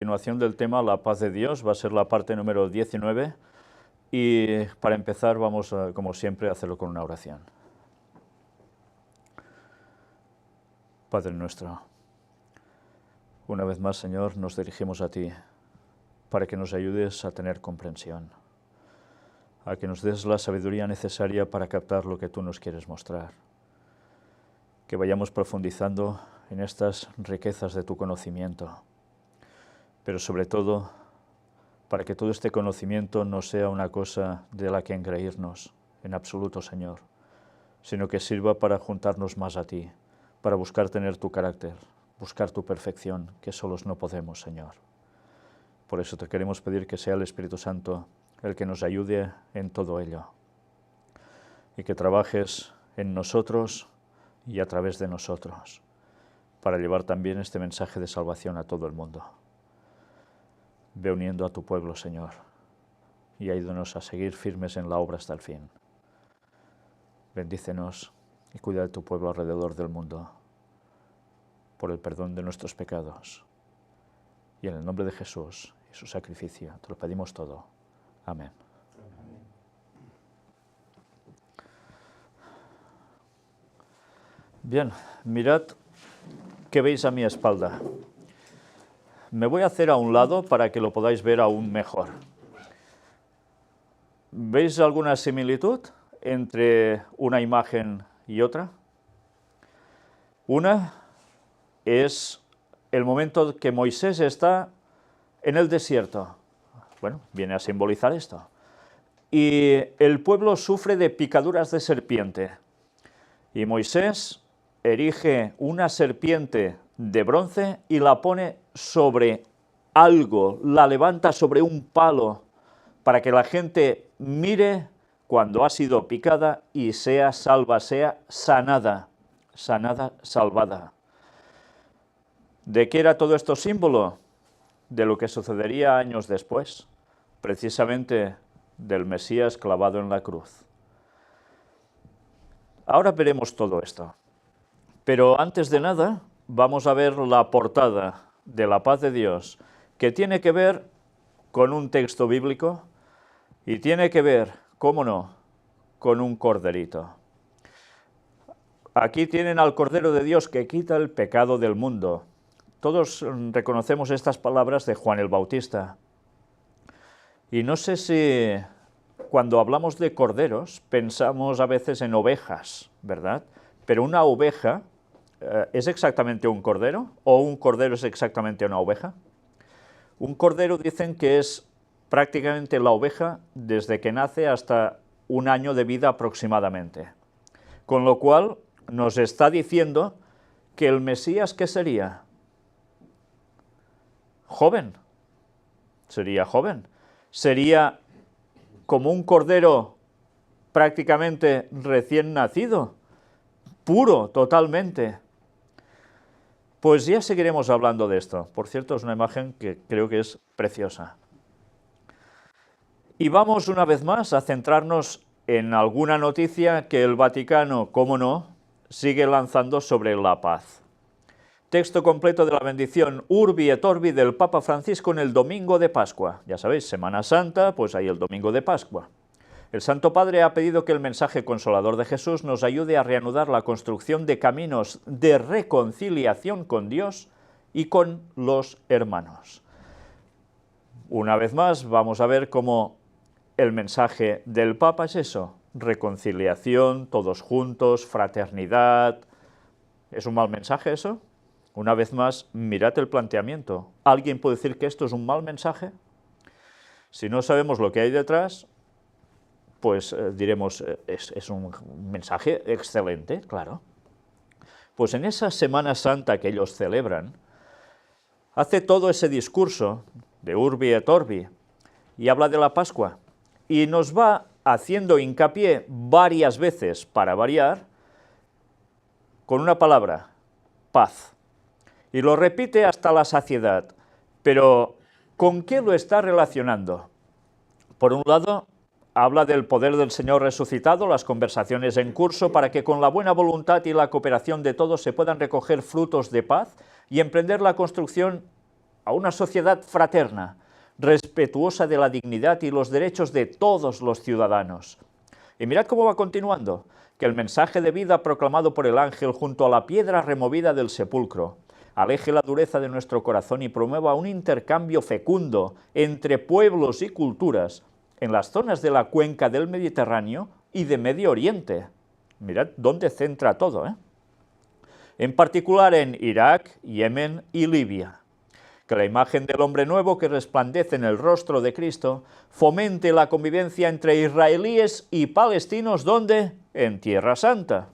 continuación del tema La paz de Dios, va a ser la parte número 19 y para empezar vamos, como siempre, a hacerlo con una oración. Padre nuestro, una vez más, Señor, nos dirigimos a ti para que nos ayudes a tener comprensión, a que nos des la sabiduría necesaria para captar lo que tú nos quieres mostrar, que vayamos profundizando en estas riquezas de tu conocimiento, pero sobre todo para que todo este conocimiento no sea una cosa de la que engreírnos en absoluto, Señor, sino que sirva para juntarnos más a ti, para buscar tener tu carácter, buscar tu perfección, que solos no podemos, Señor. Por eso te queremos pedir que sea el Espíritu Santo el que nos ayude en todo ello, y que trabajes en nosotros y a través de nosotros, para llevar también este mensaje de salvación a todo el mundo. Ve uniendo a tu pueblo, Señor, y ayúdanos a seguir firmes en la obra hasta el fin. Bendícenos y cuida de tu pueblo alrededor del mundo, por el perdón de nuestros pecados. Y en el nombre de Jesús y su sacrificio, te lo pedimos todo. Amén. Bien, mirad qué veis a mi espalda. Me voy a hacer a un lado para que lo podáis ver aún mejor. ¿Veis alguna similitud entre una imagen y otra? Una es el momento que Moisés está en el desierto. Bueno, viene a simbolizar esto. Y el pueblo sufre de picaduras de serpiente. Y Moisés erige una serpiente de bronce y la pone sobre algo, la levanta sobre un palo para que la gente mire cuando ha sido picada y sea salva, sea sanada, salvada. ¿De qué era todo esto símbolo? De lo que sucedería años después, precisamente del Mesías clavado en la cruz. Ahora veremos todo esto, pero antes de nada vamos a ver la portada de La paz de Dios, que tiene que ver con un texto bíblico y tiene que ver, cómo no, con un corderito. Aquí tienen al Cordero de Dios que quita el pecado del mundo. Todos reconocemos estas palabras de Juan el Bautista. Y no sé si cuando hablamos de corderos pensamos a veces en ovejas, ¿verdad? Pero una oveja ¿es exactamente un cordero? ¿O un cordero es exactamente una oveja? Un cordero dicen que es prácticamente la oveja desde que nace hasta un año de vida aproximadamente. Con lo cual nos está diciendo que el Mesías, ¿qué sería? Joven. Sería joven. Sería como un cordero prácticamente recién nacido, puro totalmente. Pues ya seguiremos hablando de esto. Por cierto, es una imagen que creo que es preciosa. Y vamos una vez más a centrarnos en alguna noticia que el Vaticano, cómo no, sigue lanzando sobre la paz. Texto completo de la bendición Urbi et Orbi del Papa Francisco en el domingo de Pascua. Ya sabéis, Semana Santa, pues ahí el domingo de Pascua. El Santo Padre ha pedido que el mensaje consolador de Jesús nos ayude a reanudar la construcción de caminos de reconciliación con Dios y con los hermanos. Una vez más, vamos a ver cómo el mensaje del Papa es eso: reconciliación, todos juntos, fraternidad. ¿Es un mal mensaje eso? Una vez más, mirad el planteamiento. ¿Alguien puede decir que esto es un mal mensaje? Si no sabemos lo que hay detrás, pues diremos, es un mensaje excelente, claro. Pues en esa Semana Santa que ellos celebran, hace todo ese discurso de Urbi et Orbi y habla de la Pascua y nos va haciendo hincapié varias veces, para variar, con una palabra: paz. Y lo repite hasta la saciedad. Pero, ¿con qué lo está relacionando? Por un lado, habla del poder del Señor resucitado, las conversaciones en curso, para que con la buena voluntad y la cooperación de todos se puedan recoger frutos de paz y emprender la construcción a una sociedad fraterna, respetuosa de la dignidad y los derechos de todos los ciudadanos. Y mirad cómo va continuando, que el mensaje de vida proclamado por el ángel junto a la piedra removida del sepulcro aleje la dureza de nuestro corazón y promueva un intercambio fecundo entre pueblos y culturas en las zonas de la cuenca del Mediterráneo y de Medio Oriente. Mirad dónde centra todo, ¿eh? En particular en Irak, Yemen y Libia. Que la imagen del hombre nuevo que resplandece en el rostro de Cristo fomente la convivencia entre israelíes y palestinos, ¿dónde? En Tierra Santa.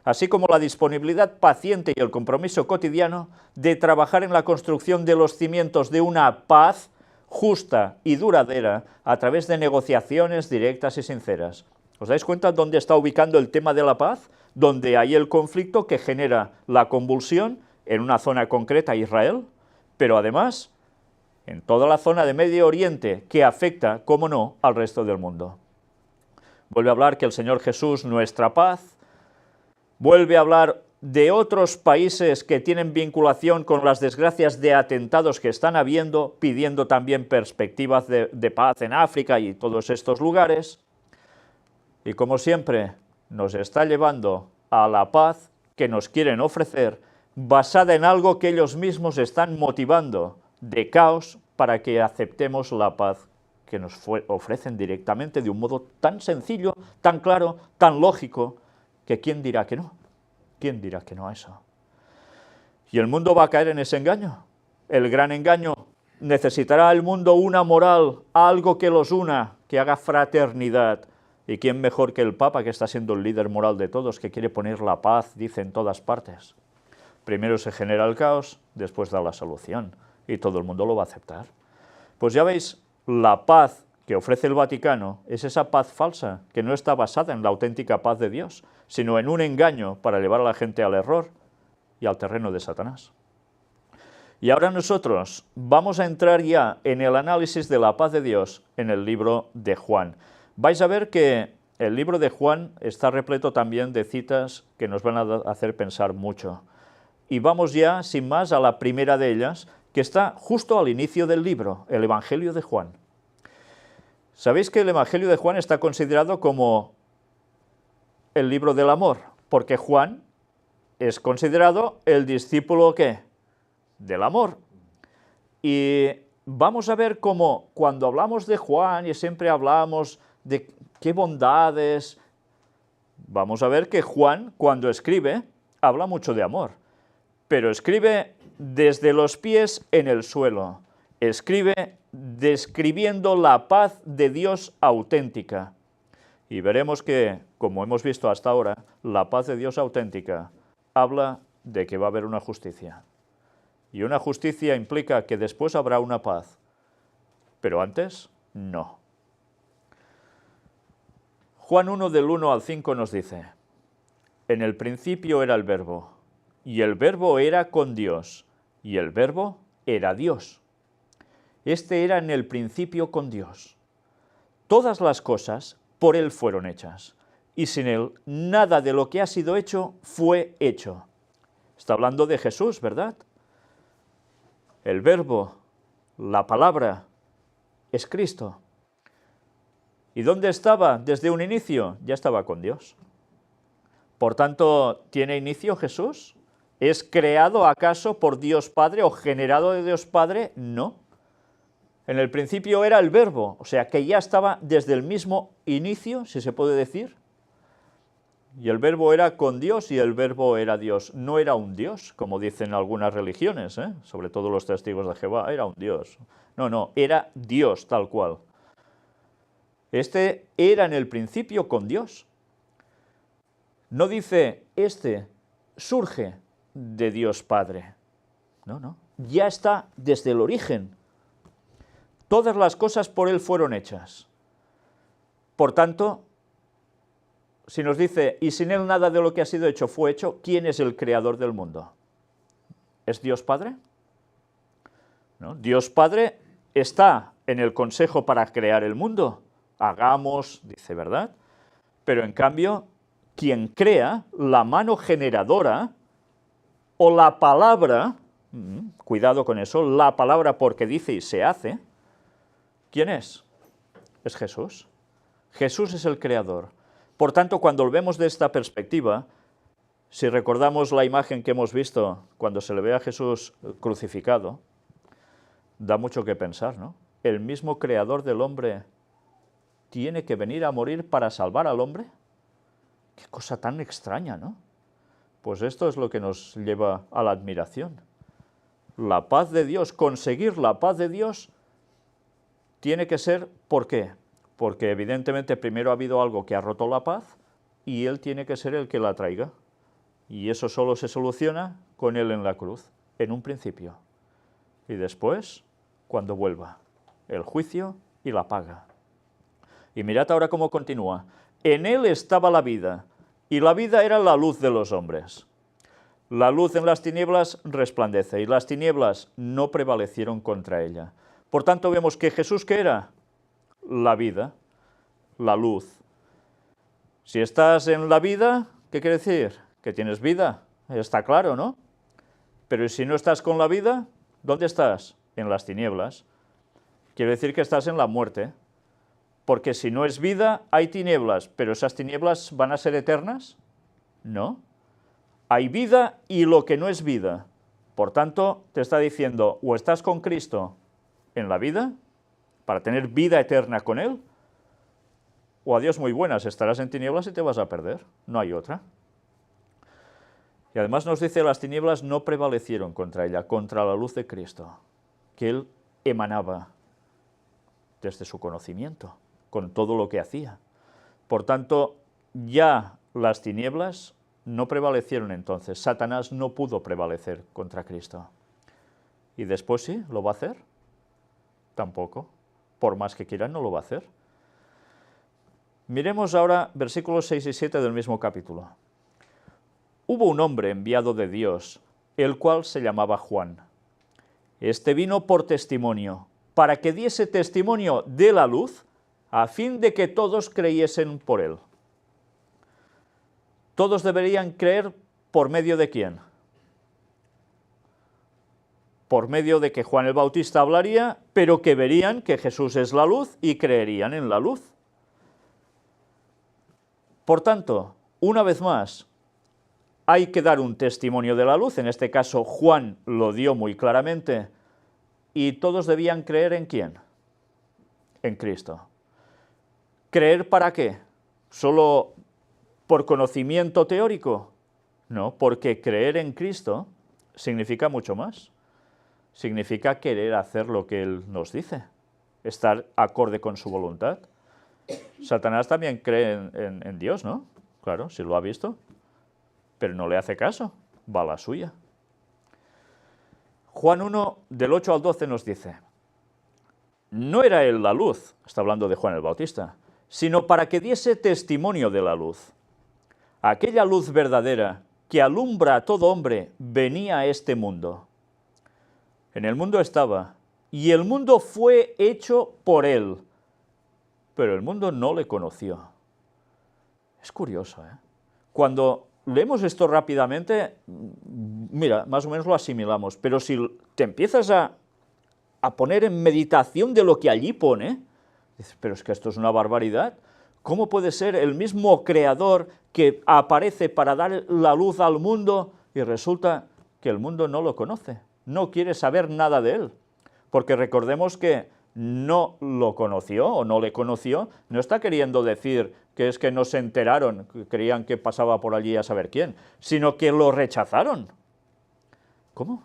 Así como la disponibilidad paciente y el compromiso cotidiano de trabajar en la construcción de los cimientos de una paz justa y duradera a través de negociaciones directas y sinceras. ¿Os dais cuenta dónde está ubicando el tema de la paz? Donde hay el conflicto que genera la convulsión en una zona concreta, Israel, pero además en toda la zona de Medio Oriente que afecta, cómo no, al resto del mundo. Vuelve a hablar que el Señor Jesús, nuestra paz, vuelve a hablar de otros países que tienen vinculación con las desgracias de atentados que están habiendo, pidiendo también perspectivas de paz en África y todos estos lugares. Y como siempre, nos está llevando a la paz que nos quieren ofrecer, basada en algo que ellos mismos están motivando de caos para que aceptemos la paz que nos ofrecen directamente de un modo tan sencillo, tan claro, tan lógico, que ¿quién dirá que no? ¿Quién dirá que no a eso? Y el mundo va a caer en ese engaño, el gran engaño. Necesitará el mundo una moral, algo que los una, que haga fraternidad. ¿Y quién mejor que el Papa, que está siendo el líder moral de todos, que quiere poner la paz, dice, en todas partes? Primero se genera el caos, después da la solución, y todo el mundo lo va a aceptar. Pues ya veis, la paz que ofrece el Vaticano es esa paz falsa, que no está basada en la auténtica paz de Dios, sino en un engaño para llevar a la gente al error y al terreno de Satanás. Y ahora nosotros vamos a entrar ya en el análisis de la paz de Dios en el libro de Juan. Vais a ver que el libro de Juan está repleto también de citas que nos van a hacer pensar mucho. Y vamos ya, sin más, a la primera de ellas, que está justo al inicio del libro, el Evangelio de Juan. Sabéis que el Evangelio de Juan está considerado como el libro del amor, porque Juan es considerado el discípulo, ¿qué?, del amor. Y vamos a ver cómo cuando hablamos de Juan y siempre hablamos de qué bondades, vamos a ver que Juan, cuando escribe, habla mucho de amor, pero escribe desde los pies en el suelo, escribe describiendo la paz de Dios auténtica. Y veremos que, como hemos visto hasta ahora, la paz de Dios auténtica habla de que va a haber una justicia. Y una justicia implica que después habrá una paz, pero antes no. Juan 1 del 1 al 5 nos dice: en el principio era el Verbo, y el Verbo era con Dios, y el Verbo era Dios. Este era en el principio con Dios. Todas las cosas por Él fueron hechas, y sin Él nada de lo que ha sido hecho fue hecho. Está hablando de Jesús, ¿verdad? El Verbo, la palabra, es Cristo. ¿Y dónde estaba desde un inicio? Ya estaba con Dios. Por tanto, ¿tiene inicio Jesús? ¿Es creado acaso por Dios Padre o generado de Dios Padre? No. En el principio era el Verbo, o sea que ya estaba desde el mismo inicio, si se puede decir. Y el Verbo era con Dios y el Verbo era Dios. No era un Dios, como dicen algunas religiones, sobre todo los testigos de Jehová, era un Dios. No, era Dios tal cual. Este era en el principio con Dios. No dice, este surge de Dios Padre. No, ya está desde el origen. Todas las cosas por Él fueron hechas. Por tanto, si nos dice, y sin Él nada de lo que ha sido hecho fue hecho, ¿quién es el creador del mundo? ¿Es Dios Padre? ¿No? Dios Padre está en el consejo para crear el mundo. Hagamos, dice, ¿verdad? Pero en cambio, quien crea, la mano generadora o la palabra, Cuidado con eso. La palabra porque dice y se hace. ¿Quién es? Es Jesús. Jesús es el creador. Por tanto, cuando lo vemos de esta perspectiva, si recordamos la imagen que hemos visto cuando se le ve a Jesús crucificado, da mucho que pensar, ¿no? El mismo creador del hombre tiene que venir a morir para salvar al hombre. Qué cosa tan extraña, ¿no? Pues esto es lo que nos lleva a la admiración. La paz de Dios, conseguir la paz de Dios, tiene que ser, ¿por qué? Porque evidentemente primero ha habido algo que ha roto la paz y Él tiene que ser el que la traiga. Y eso solo se soluciona con Él en la cruz, en un principio. Y después, cuando vuelva, el juicio y la paga. Y mirad ahora cómo continúa. En Él estaba la vida, y la vida era la luz de los hombres. La luz en las tinieblas resplandece, y las tinieblas no prevalecieron contra ella. Por tanto, vemos que Jesús, ¿qué era? La vida, la luz. Si estás en la vida, ¿qué quiere decir? Que tienes vida, está claro, ¿no? Pero si no estás con la vida, ¿dónde estás? En las tinieblas. Quiere decir que estás en la muerte. Porque si no es vida, hay tinieblas, pero ¿esas tinieblas van a ser eternas? No. Hay vida y lo que no es vida. Por tanto, te está diciendo, o estás con Cristo en la vida, para tener vida eterna con Él, o adiós muy buenas, estarás en tinieblas y te vas a perder. No hay otra. Y además nos dice, las tinieblas no prevalecieron contra ella, contra la luz de Cristo, que Él emanaba desde su conocimiento, con todo lo que hacía. Por tanto, ya las tinieblas no prevalecieron entonces. Satanás no pudo prevalecer contra Cristo. ¿Y después sí? ¿Lo va a hacer? Tampoco. Por más que quiera, no lo va a hacer. Miremos ahora versículos 6 y 7 del mismo capítulo. Hubo un hombre enviado de Dios, el cual se llamaba Juan. Este vino por testimonio, para que diese testimonio de la luz, a fin de que todos creyesen por él. Todos deberían creer por medio de ¿quién? Por medio de que Juan el Bautista hablaría, pero que verían que Jesús es la luz y creerían en la luz. Por tanto, una vez más, hay que dar un testimonio de la luz. En este caso, Juan lo dio muy claramente. Y todos debían creer ¿en quién? En Cristo. ¿Creer para qué? ¿Solo por conocimiento teórico? No, porque creer en Cristo significa mucho más. Significa querer hacer lo que Él nos dice, estar acorde con su voluntad. Satanás también cree en Dios, ¿no? Claro, si lo ha visto, pero no le hace caso, va a la suya. Juan 1, del 8 al 12 nos dice, no era Él la luz, está hablando de Juan el Bautista, sino para que diese testimonio de la luz. Aquella luz verdadera que alumbra a todo hombre venía a este mundo. En el mundo estaba, y el mundo fue hecho por Él, pero el mundo no le conoció. Es curioso, ¿eh? Cuando leemos esto rápidamente, mira, más o menos lo asimilamos, pero si te empiezas a poner en meditación de lo que allí pone, dices, pero es que esto es una barbaridad. ¿Cómo puede ser el mismo creador que aparece para dar la luz al mundo y resulta que el mundo no lo conoce? No quiere saber nada de él, porque recordemos que no lo conoció o no le conoció, no está queriendo decir que es que no se enteraron, que creían que pasaba por allí a saber quién, sino que lo rechazaron. ¿Cómo?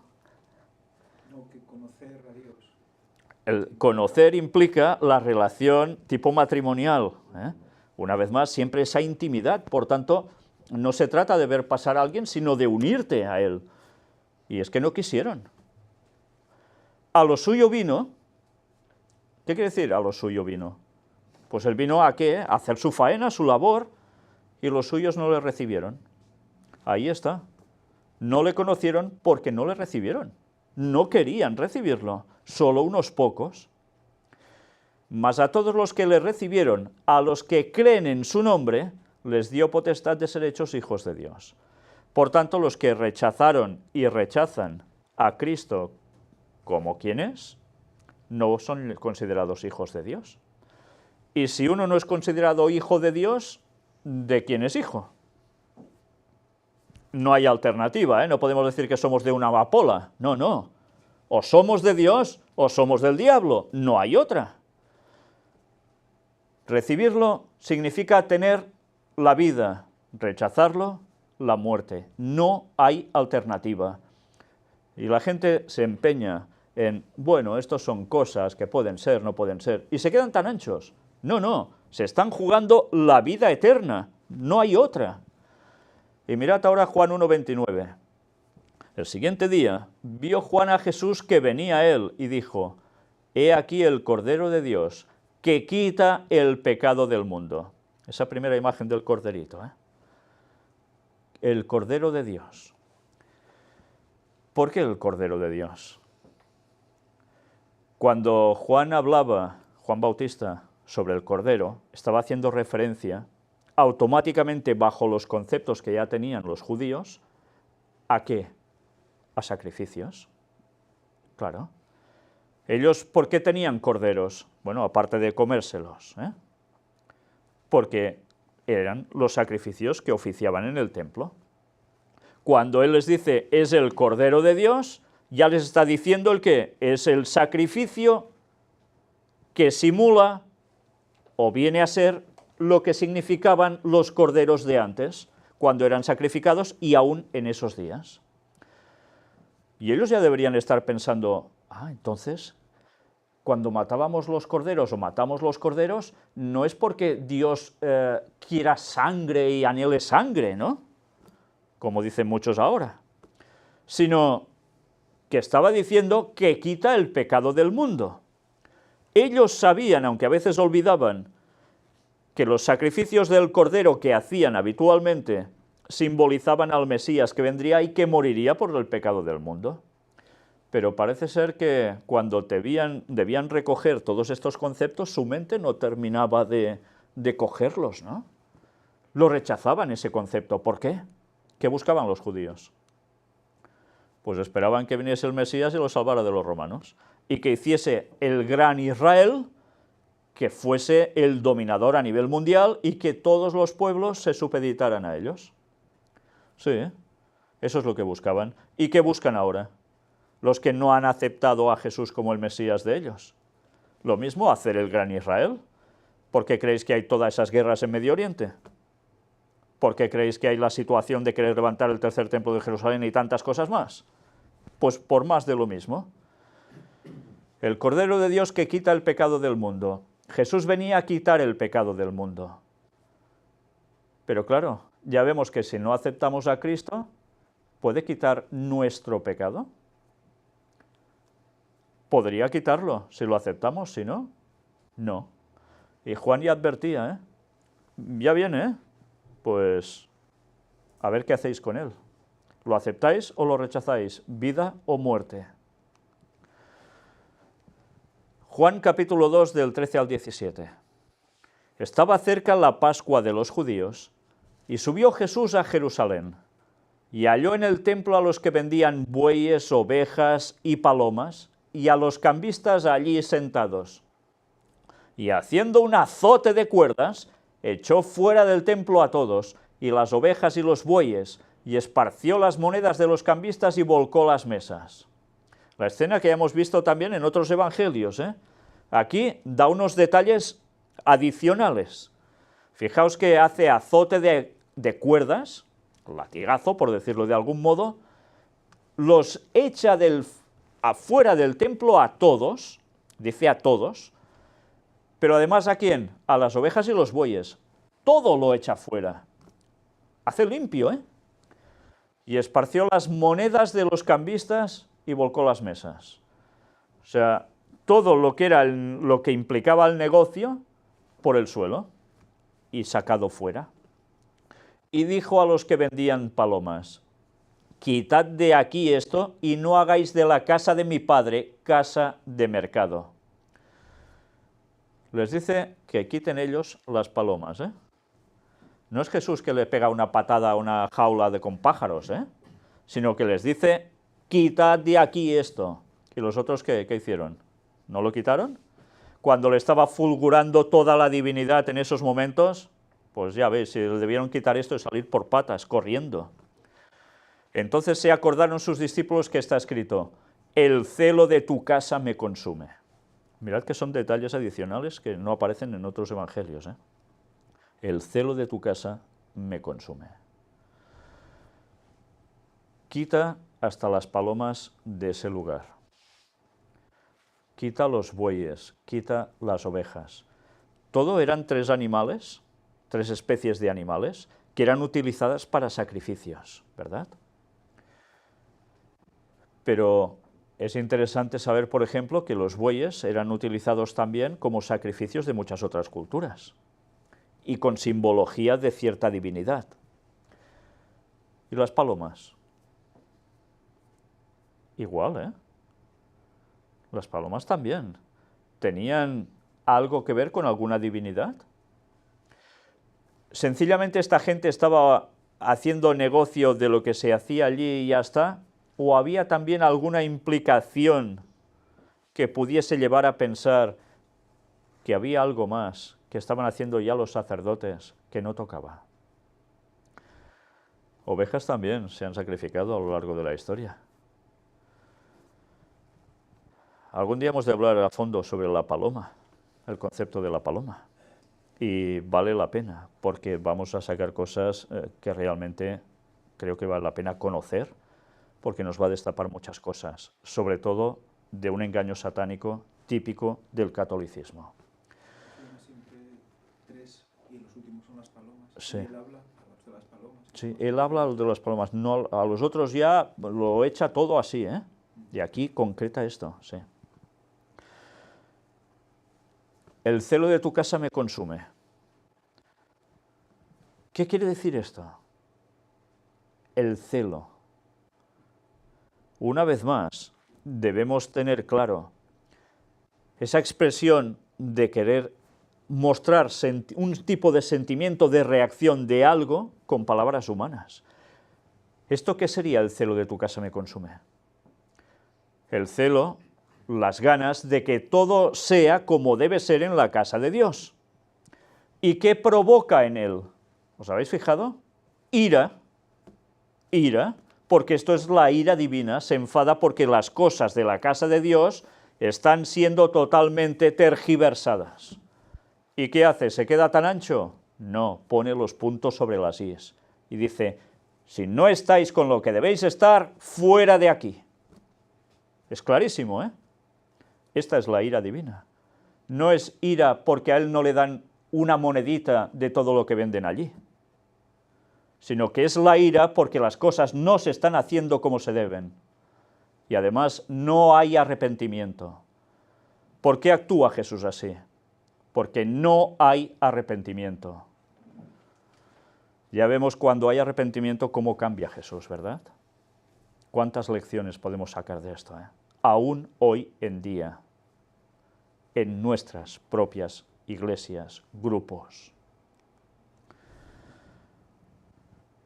No, que conocer a Dios. El conocer implica la relación tipo matrimonial, ¿eh? Una vez más, siempre esa intimidad, por tanto, no se trata de ver pasar a alguien, sino de unirte a él. Y es que no quisieron. A lo suyo vino. ¿Qué quiere decir a lo suyo vino? Pues él vino ¿a qué? A hacer su faena, su labor, y los suyos no le recibieron. Ahí está. No le conocieron porque no le recibieron. No querían recibirlo, solo unos pocos. Mas a todos los que le recibieron, a los que creen en su nombre, les dio potestad de ser hechos hijos de Dios. Por tanto, los que rechazaron y rechazan a Cristo como quien es, no son considerados hijos de Dios. Y si uno no es considerado hijo de Dios, ¿de quién es hijo? No hay alternativa, ¿eh? No podemos decir que somos de una amapola. No, no. O somos de Dios o somos del diablo. No hay otra. Recibirlo significa tener la vida. Rechazarlo, la muerte. No hay alternativa. Y la gente se empeña en, bueno, estos son cosas que pueden ser, no pueden ser. Y se quedan tan anchos. No, no. Se están jugando la vida eterna. No hay otra. Y mirad ahora Juan 1:29. El siguiente día vio Juan a Jesús que venía a él y dijo, he aquí el Cordero de Dios que quita el pecado del mundo. Esa primera imagen del corderito, ¿eh? El Cordero de Dios. ¿Por qué el Cordero de Dios? Cuando Juan Bautista, sobre el Cordero, estaba haciendo referencia automáticamente bajo los conceptos que ya tenían los judíos, ¿a qué? A sacrificios. Claro. Ellos, ¿por qué tenían corderos? Bueno, aparte de comérselos, ¿eh? Porque eran los sacrificios que oficiaban en el templo. Cuando Él les dice, es el Cordero de Dios, ya les está diciendo el qué, es el sacrificio que simula o viene a ser lo que significaban los corderos de antes, cuando eran sacrificados y aún en esos días. Y ellos ya deberían estar pensando, entonces, cuando matábamos los corderos o matamos los corderos, no es porque Dios quiera sangre y anhele sangre, ¿no? Como dicen muchos ahora, sino que estaba diciendo que quita el pecado del mundo. Ellos sabían, aunque a veces olvidaban, que los sacrificios del cordero que hacían habitualmente simbolizaban al Mesías que vendría y que moriría por el pecado del mundo. Pero parece ser que cuando debían recoger todos estos conceptos, su mente no terminaba de cogerlos, ¿no? Lo rechazaban ese concepto. ¿Por qué? ¿Qué buscaban los judíos? Pues esperaban que viniese el Mesías y los salvara de los romanos, y que hiciese el gran Israel, que fuese el dominador a nivel mundial y que todos los pueblos se supeditaran a ellos. Sí, eso es lo que buscaban. ¿Y qué buscan ahora? Los que no han aceptado a Jesús como el Mesías de ellos. Lo mismo, hacer el gran Israel. ¿Por qué creéis que hay todas esas guerras en Medio Oriente? ¿Por qué creéis que hay la situación de querer levantar el tercer templo de Jerusalén y tantas cosas más? Pues por más de lo mismo. El Cordero de Dios que quita el pecado del mundo. Jesús venía a quitar el pecado del mundo. Pero claro, ya vemos que si no aceptamos a Cristo, ¿puede quitar nuestro pecado? Podría quitarlo si lo aceptamos, si no, no. Y Juan ya advertía, ya viene, pues a ver qué hacéis con él. ¿Lo aceptáis o lo rechazáis? ¿Vida o muerte? Juan capítulo 2 del 13 al 17. Estaba cerca la Pascua de los judíos y subió Jesús a Jerusalén y halló en el templo a los que vendían bueyes, ovejas y palomas y a los cambistas allí sentados. Y haciendo un azote de cuerdas, echó fuera del templo a todos y las ovejas y los bueyes y esparció las monedas de los cambistas y volcó las mesas. La escena que ya hemos visto también en otros evangelios, Aquí da unos detalles adicionales. Fijaos que hace azote de cuerdas, latigazo, por decirlo de algún modo, los echa afuera del templo a todos, dice a todos, pero además ¿a quién? A las ovejas y los bueyes. Todo lo echa fuera. Hace limpio, Y esparció las monedas de los cambistas y volcó las mesas. O sea, todo lo que era lo que implicaba el negocio por el suelo y sacado fuera. Y dijo a los que vendían palomas, quitad de aquí esto y no hagáis de la casa de mi padre casa de mercado. Les dice que quiten ellos las palomas, No es Jesús que le pega una patada a una jaula con pájaros, sino que les dice quitad de aquí esto. ¿Y los otros qué hicieron? ¿No lo quitaron? Cuando le estaba fulgurando toda la divinidad en esos momentos, pues ya veis, si le debieron quitar esto y salir por patas, corriendo. Entonces se acordaron sus discípulos que está escrito, el celo de tu casa me consume. Mirad que son detalles adicionales que no aparecen en otros evangelios, ¿eh? El celo de tu casa me consume. Quita hasta las palomas de ese lugar. Quita los bueyes, quita las ovejas. Todo eran 3 animales, 3 especies de animales, que eran utilizadas para sacrificios, ¿verdad? Pero es interesante saber, por ejemplo, que los bueyes eran utilizados también como sacrificios de muchas otras culturas y con simbología de cierta divinidad. ¿Y las palomas? Igual, ¿eh? Las palomas también. ¿Tenían algo que ver con alguna divinidad? Sencillamente esta gente estaba haciendo negocio de lo que se hacía allí y ya está, o había también alguna implicación que pudiese llevar a pensar que había algo más que estaban haciendo ya los sacerdotes que no tocaba. Ovejas también se han sacrificado a lo largo de la historia. Algún día hemos de hablar a fondo sobre la paloma, el concepto de la paloma. Y vale la pena, porque vamos a sacar cosas que realmente creo que vale la pena conocer, porque nos va a destapar muchas cosas, sobre todo de un engaño satánico típico del catolicismo. Siempre 3 y los últimos son las palomas. Sí. Y él habla a los de las palomas. Sí, él habla de las palomas, no, a los otros ya lo echa todo así, ¿eh? Y aquí concreta esto, sí. El celo de tu casa me consume. ¿Qué quiere decir esto? El celo. Una vez más, debemos tener claro esa expresión de querer mostrar un tipo de sentimiento de reacción de algo con palabras humanas. ¿Esto qué sería el celo de tu casa me consume? El celo, las ganas de que todo sea como debe ser en la casa de Dios. ¿Y qué provoca en él? ¿Os habéis fijado? Ira, porque esto es la ira divina, se enfada porque las cosas de la casa de Dios están siendo totalmente tergiversadas. ¿Y qué hace? ¿Se queda tan ancho? No, pone los puntos sobre las íes y dice, si no estáis con lo que debéis estar, fuera de aquí. Es clarísimo, ¿eh? Esta es la ira divina. No es ira porque a él no le dan una monedita de todo lo que venden allí, sino que es la ira porque las cosas no se están haciendo como se deben. Y además no hay arrepentimiento. ¿Por qué actúa Jesús así? Porque no hay arrepentimiento. Ya vemos cuando hay arrepentimiento cómo cambia Jesús, ¿verdad? ¿Cuántas lecciones podemos sacar de esto, eh? Aún hoy en día, en nuestras propias iglesias, grupos.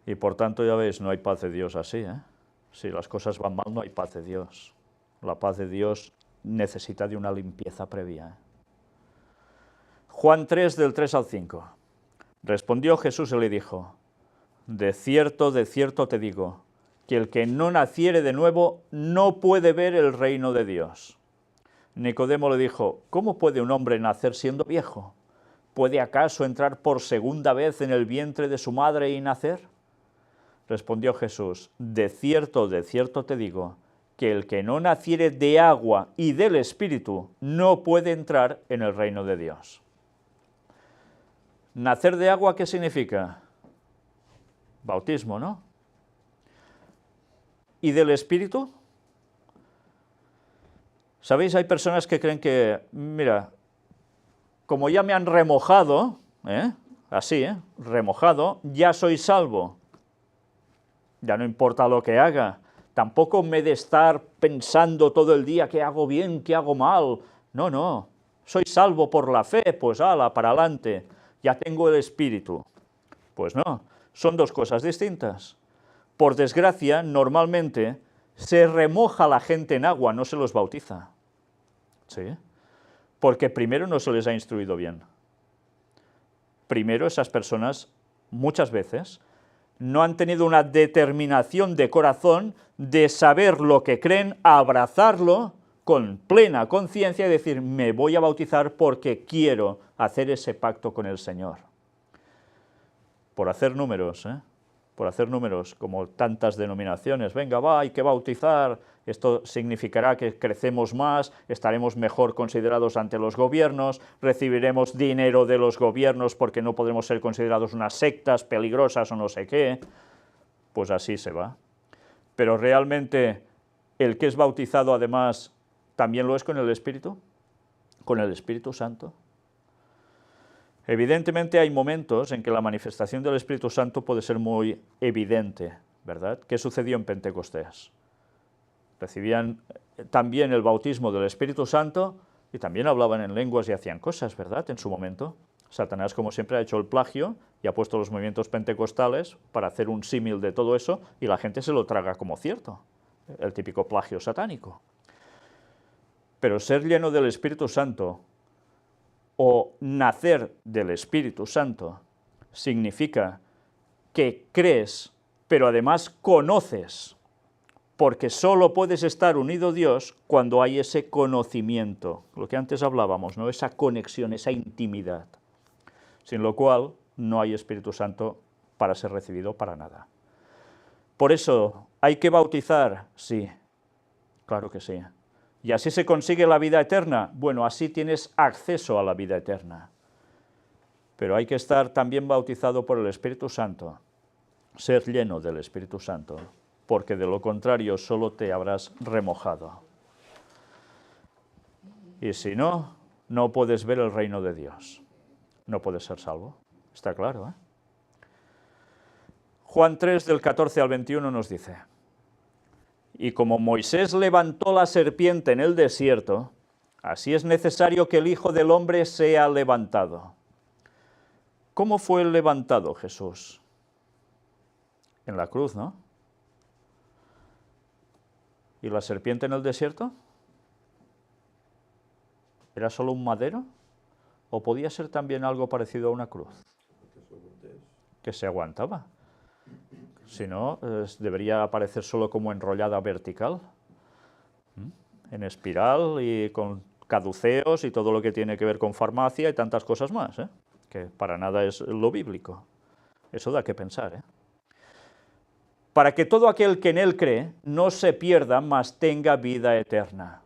Y por tanto, ya veis, no hay paz de Dios así, ¿eh? Si las cosas van mal, no hay paz de Dios. La paz de Dios necesita de una limpieza previa, ¿eh? Juan 3, del 3 al 5. Respondió Jesús y le dijo, de cierto te digo, que el que no naciere de nuevo no puede ver el reino de Dios. Nicodemo le dijo, ¿cómo puede un hombre nacer siendo viejo? ¿Puede acaso entrar por segunda vez en el vientre de su madre y nacer? Respondió Jesús, de cierto te digo, que el que no naciere de agua y del Espíritu no puede entrar en el reino de Dios. ¿Nacer de agua qué significa? Bautismo, ¿no? ¿Y del Espíritu? ¿Sabéis? Hay personas que creen que, mira, como ya me han remojado, así, remojado, ya soy salvo. Ya no importa lo que haga. Tampoco me he de estar pensando todo el día qué hago bien, qué hago mal. No. Soy salvo por la fe, pues ala, para adelante. Ya tengo el Espíritu. Pues no, son dos cosas distintas. Por desgracia, normalmente se remoja a la gente en agua, no se los bautiza. ¿Sí? Porque primero no se les ha instruido bien. Primero esas personas, muchas veces, no han tenido una determinación de corazón de saber lo que creen, abrazarlo con plena conciencia y decir, me voy a bautizar porque quiero hacer ese pacto con el Señor. Por hacer números, por hacer números, como tantas denominaciones, venga, va, hay que bautizar, esto significará que crecemos más, estaremos mejor considerados ante los gobiernos, recibiremos dinero de los gobiernos porque no podremos ser considerados unas sectas peligrosas o no sé qué, pues así se va. Pero realmente el que es bautizado además también lo es con el Espíritu Santo. Evidentemente hay momentos en que la manifestación del Espíritu Santo puede ser muy evidente, ¿verdad? ¿Qué sucedió en Pentecostés? Recibían también el bautismo del Espíritu Santo y también hablaban en lenguas y hacían cosas, ¿verdad?, en su momento. Satanás, como siempre, ha hecho el plagio y ha puesto los movimientos pentecostales para hacer un símil de todo eso y la gente se lo traga como cierto, el típico plagio satánico. Pero ser lleno del Espíritu Santo o nacer del Espíritu Santo significa que crees, pero además conoces, porque solo puedes estar unido a Dios cuando hay ese conocimiento, lo que antes hablábamos, ¿no? Esa conexión, esa intimidad, sin lo cual no hay Espíritu Santo para ser recibido para nada. Por eso, ¿hay que bautizar? Sí, claro que sí. ¿Y así se consigue la vida eterna? Bueno, así tienes acceso a la vida eterna. Pero hay que estar también bautizado por el Espíritu Santo, ser lleno del Espíritu Santo, porque de lo contrario solo te habrás remojado. Y si no, no puedes ver el reino de Dios. No puedes ser salvo. Está claro, ¿eh? Juan 3, del 14 al 21 nos dice: y como Moisés levantó la serpiente en el desierto, así es necesario que el Hijo del Hombre sea levantado. ¿Cómo fue levantado Jesús? En la cruz, ¿no? ¿Y la serpiente en el desierto? ¿Era solo un madero? ¿O podía ser también algo parecido a una cruz? Que se aguantaba. Si no, debería aparecer solo como enrollada vertical, en espiral y con caduceos y todo lo que tiene que ver con farmacia y tantas cosas más, que para nada es lo bíblico. Eso da que pensar, Para que todo aquel que en él cree no se pierda, mas tenga vida eterna.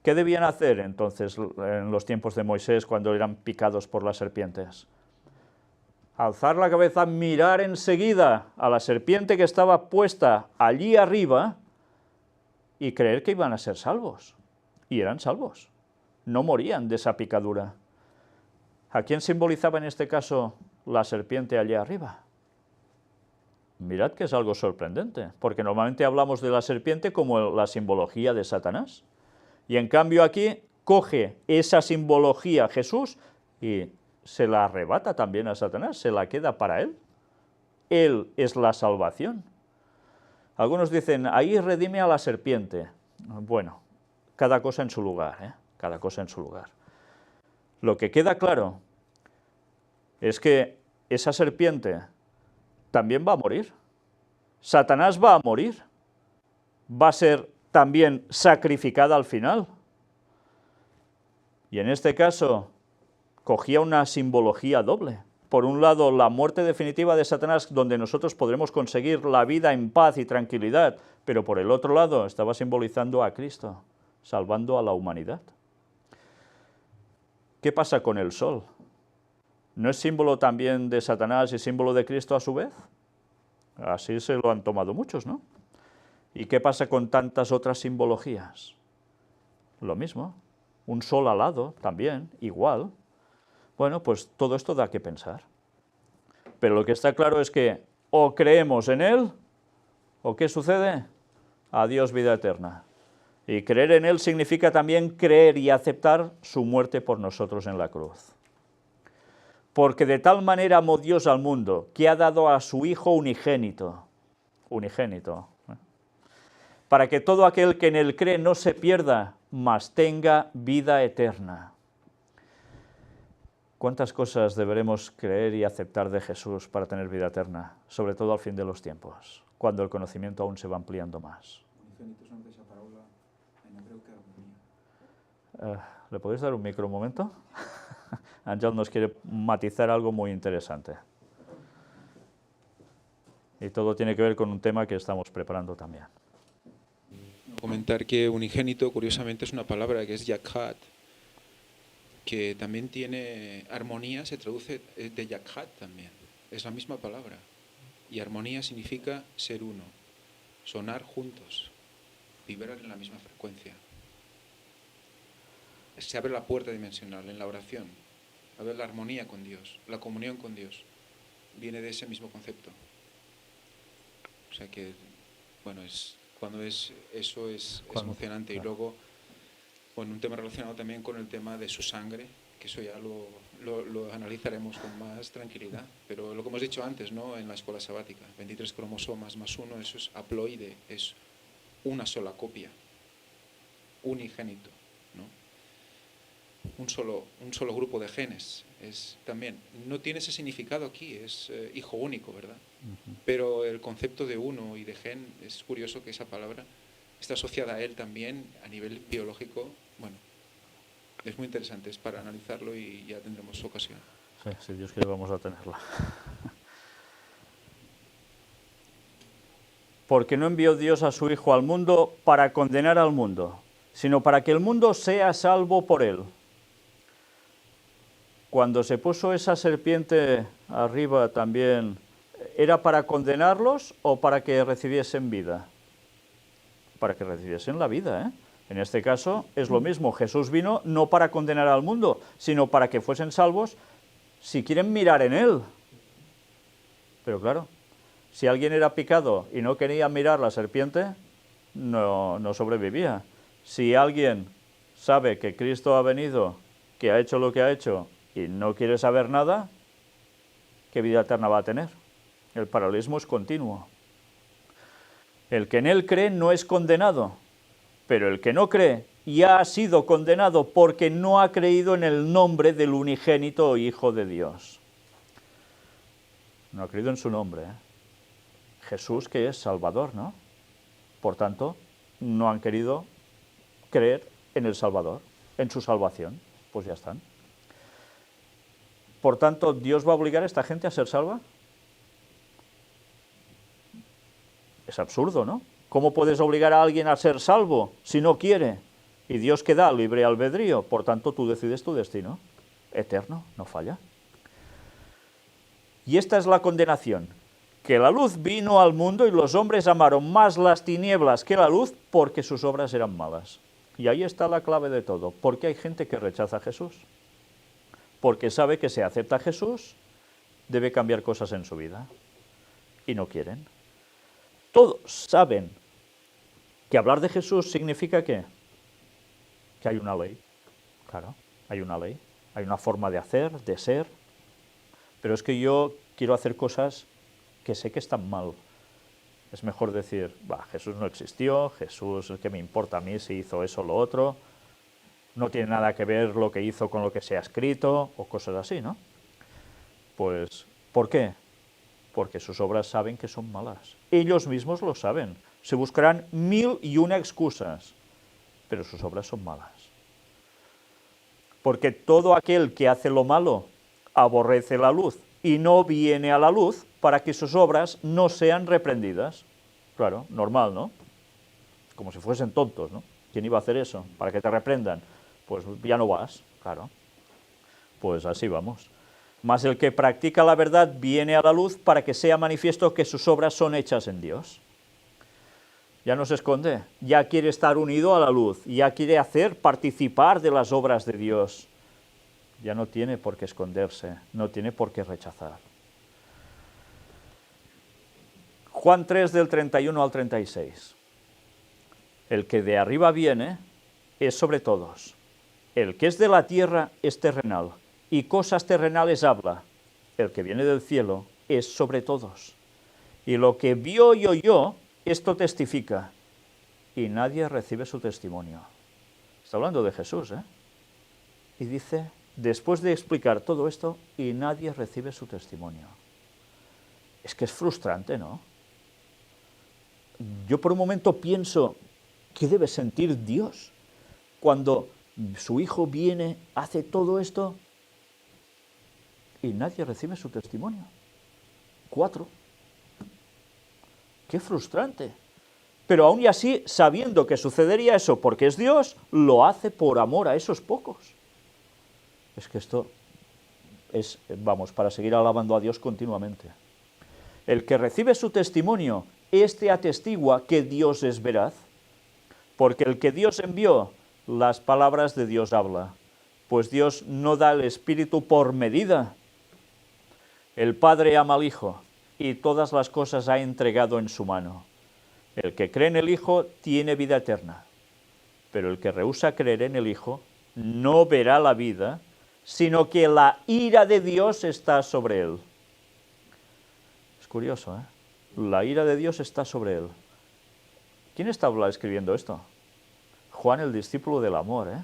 ¿Qué debían hacer entonces en los tiempos de Moisés cuando eran picados por las serpientes? Alzar la cabeza, mirar enseguida a la serpiente que estaba puesta allí arriba y creer que iban a ser salvos. Y eran salvos. No morían de esa picadura. ¿A quién simbolizaba en este caso la serpiente allí arriba? Mirad que es algo sorprendente, porque normalmente hablamos de la serpiente como la simbología de Satanás. Y en cambio aquí coge esa simbología Jesús y se la arrebata también a Satanás, se la queda para él. Él es la salvación. Algunos dicen, ahí redime a la serpiente. Bueno, cada cosa en su lugar, cada cosa en su lugar. Lo que queda claro es que esa serpiente también va a morir. Satanás va a morir. Va a ser también sacrificada al final. Y en este caso cogía una simbología doble. Por un lado, la muerte definitiva de Satanás, donde nosotros podremos conseguir la vida en paz y tranquilidad, pero por el otro lado estaba simbolizando a Cristo, salvando a la humanidad. ¿Qué pasa con el sol? ¿No es símbolo también de Satanás y símbolo de Cristo a su vez? Así se lo han tomado muchos, ¿no? ¿Y qué pasa con tantas otras simbologías? Lo mismo, un sol alado también, igual. Bueno, pues todo esto da que pensar. Pero lo que está claro es que o creemos en Él, o ¿qué sucede? Adiós vida eterna. Y creer en Él significa también creer y aceptar su muerte por nosotros en la cruz. Porque de tal manera amó Dios al mundo, que ha dado a su Hijo unigénito, para que todo aquel que en él cree no se pierda, mas tenga vida eterna. ¿Cuántas cosas deberemos creer y aceptar de Jesús para tener vida eterna? Sobre todo al fin de los tiempos, cuando el conocimiento aún se va ampliando más. ¿Le podéis dar un micro un momento? Ángel nos quiere matizar algo muy interesante. Y todo tiene que ver con un tema que estamos preparando también. Comentar que unigénito, curiosamente, es una palabra que es yakhat, que también tiene armonía, se traduce de yakhat también. Es la misma palabra. Y armonía significa ser uno, sonar juntos, vibrar en la misma frecuencia. Se abre la puerta dimensional en la oración, a ver la armonía con Dios, la comunión con Dios, viene de ese mismo concepto. O sea que, bueno, eso es emocionante. Y luego, bueno, un tema relacionado también con el tema de su sangre, que eso ya lo analizaremos con más tranquilidad. Pero lo que hemos dicho antes, ¿no?, en la escuela sabática, 23 cromosomas más uno, eso es haploide, es una sola copia, unigénito, ¿no? Un solo grupo de genes. También no tiene ese significado aquí, es hijo único, ¿verdad? Pero el concepto de uno y de gen, es curioso que esa palabra está asociada a él también a nivel biológico. Bueno, es muy interesante, es para analizarlo y ya tendremos ocasión. Sí, si Dios quiere vamos a tenerla. Porque no envió Dios a su Hijo al mundo para condenar al mundo, sino para que el mundo sea salvo por él. Cuando se puso esa serpiente arriba también, ¿era para condenarlos o para que recibiesen vida? Para que recibiesen la vida, ¿eh? En este caso es lo mismo, Jesús vino no para condenar al mundo, sino para que fuesen salvos si quieren mirar en él. Pero claro, si alguien era picado y no quería mirar la serpiente, no sobrevivía. Si alguien sabe que Cristo ha venido, que ha hecho lo que ha hecho y no quiere saber nada, ¿qué vida eterna va a tener? El paralelismo es continuo. El que en él cree no es condenado, pero el que no cree ya ha sido condenado porque no ha creído en el nombre del unigénito Hijo de Dios. No ha creído en su nombre, ¿eh? Jesús, que es Salvador, ¿no? Por tanto, no han querido creer en el Salvador, en su salvación. Pues ya están. Por tanto, ¿Dios va a obligar a esta gente a ser salva? Es absurdo, ¿no? ¿Cómo puedes obligar a alguien a ser salvo si no quiere? Y Dios que da libre albedrío, por tanto tú decides tu destino. Eterno, no falla. Y esta es la condenación, que la luz vino al mundo y los hombres amaron más las tinieblas que la luz porque sus obras eran malas. Y ahí está la clave de todo. ¿Por qué hay gente que rechaza a Jesús? Porque sabe que si acepta a Jesús, debe cambiar cosas en su vida. Y no quieren. Todos saben que hablar de Jesús significa ¿qué? Que hay una ley. Claro, hay una ley. Hay una forma de hacer, de ser. Pero es que yo quiero hacer cosas que sé que están mal. Es mejor decir, Jesús no existió, Jesús, ¿qué me importa a mí si hizo eso o lo otro? No tiene nada que ver lo que hizo con lo que se ha escrito, o cosas así, ¿no? Pues, ¿por qué? Porque sus obras saben que son malas. Ellos mismos lo saben. Se buscarán 1001 excusas, pero sus obras son malas. Porque todo aquel que hace lo malo aborrece la luz y no viene a la luz para que sus obras no sean reprendidas. Claro, normal, ¿no? Como si fuesen tontos, ¿no? ¿Quién iba a hacer eso? ¿Para que te reprendan? Pues ya no vas, claro. Pues así vamos. Mas el que practica la verdad viene a la luz para que sea manifiesto que sus obras son hechas en Dios. Ya no se esconde, ya quiere estar unido a la luz, ya quiere hacer participar de las obras de Dios. Ya no tiene por qué esconderse, no tiene por qué rechazar. Juan 3, del 31 al 36. El que de arriba viene es sobre todos. El que es de la tierra es terrenal, y cosas terrenales habla. El que viene del cielo es sobre todos. Y lo que vio y oyó, esto testifica, y nadie recibe su testimonio. Está hablando de Jesús, ¿eh? Y dice, después de explicar todo esto, y nadie recibe su testimonio. Es que es frustrante, ¿no? Yo por un momento pienso, ¿qué debe sentir Dios cuando su Hijo viene, hace todo esto y nadie recibe su testimonio? 4. ¡Qué frustrante! Pero aún y así, sabiendo que sucedería eso porque es Dios, lo hace por amor a esos pocos. Es que esto es, vamos, para seguir alabando a Dios continuamente. El que recibe su testimonio, este atestigua que Dios es veraz, porque el que Dios envió, las palabras de Dios habla, pues Dios no da el Espíritu por medida. El Padre ama al Hijo, y todas las cosas ha entregado en su mano. El que cree en el Hijo tiene vida eterna, pero el que rehúsa creer en el Hijo no verá la vida, sino que la ira de Dios está sobre él. Es curioso, ¿eh? La ira de Dios está sobre él. ¿Quién está escribiendo esto? Juan, el discípulo del amor, ¿eh?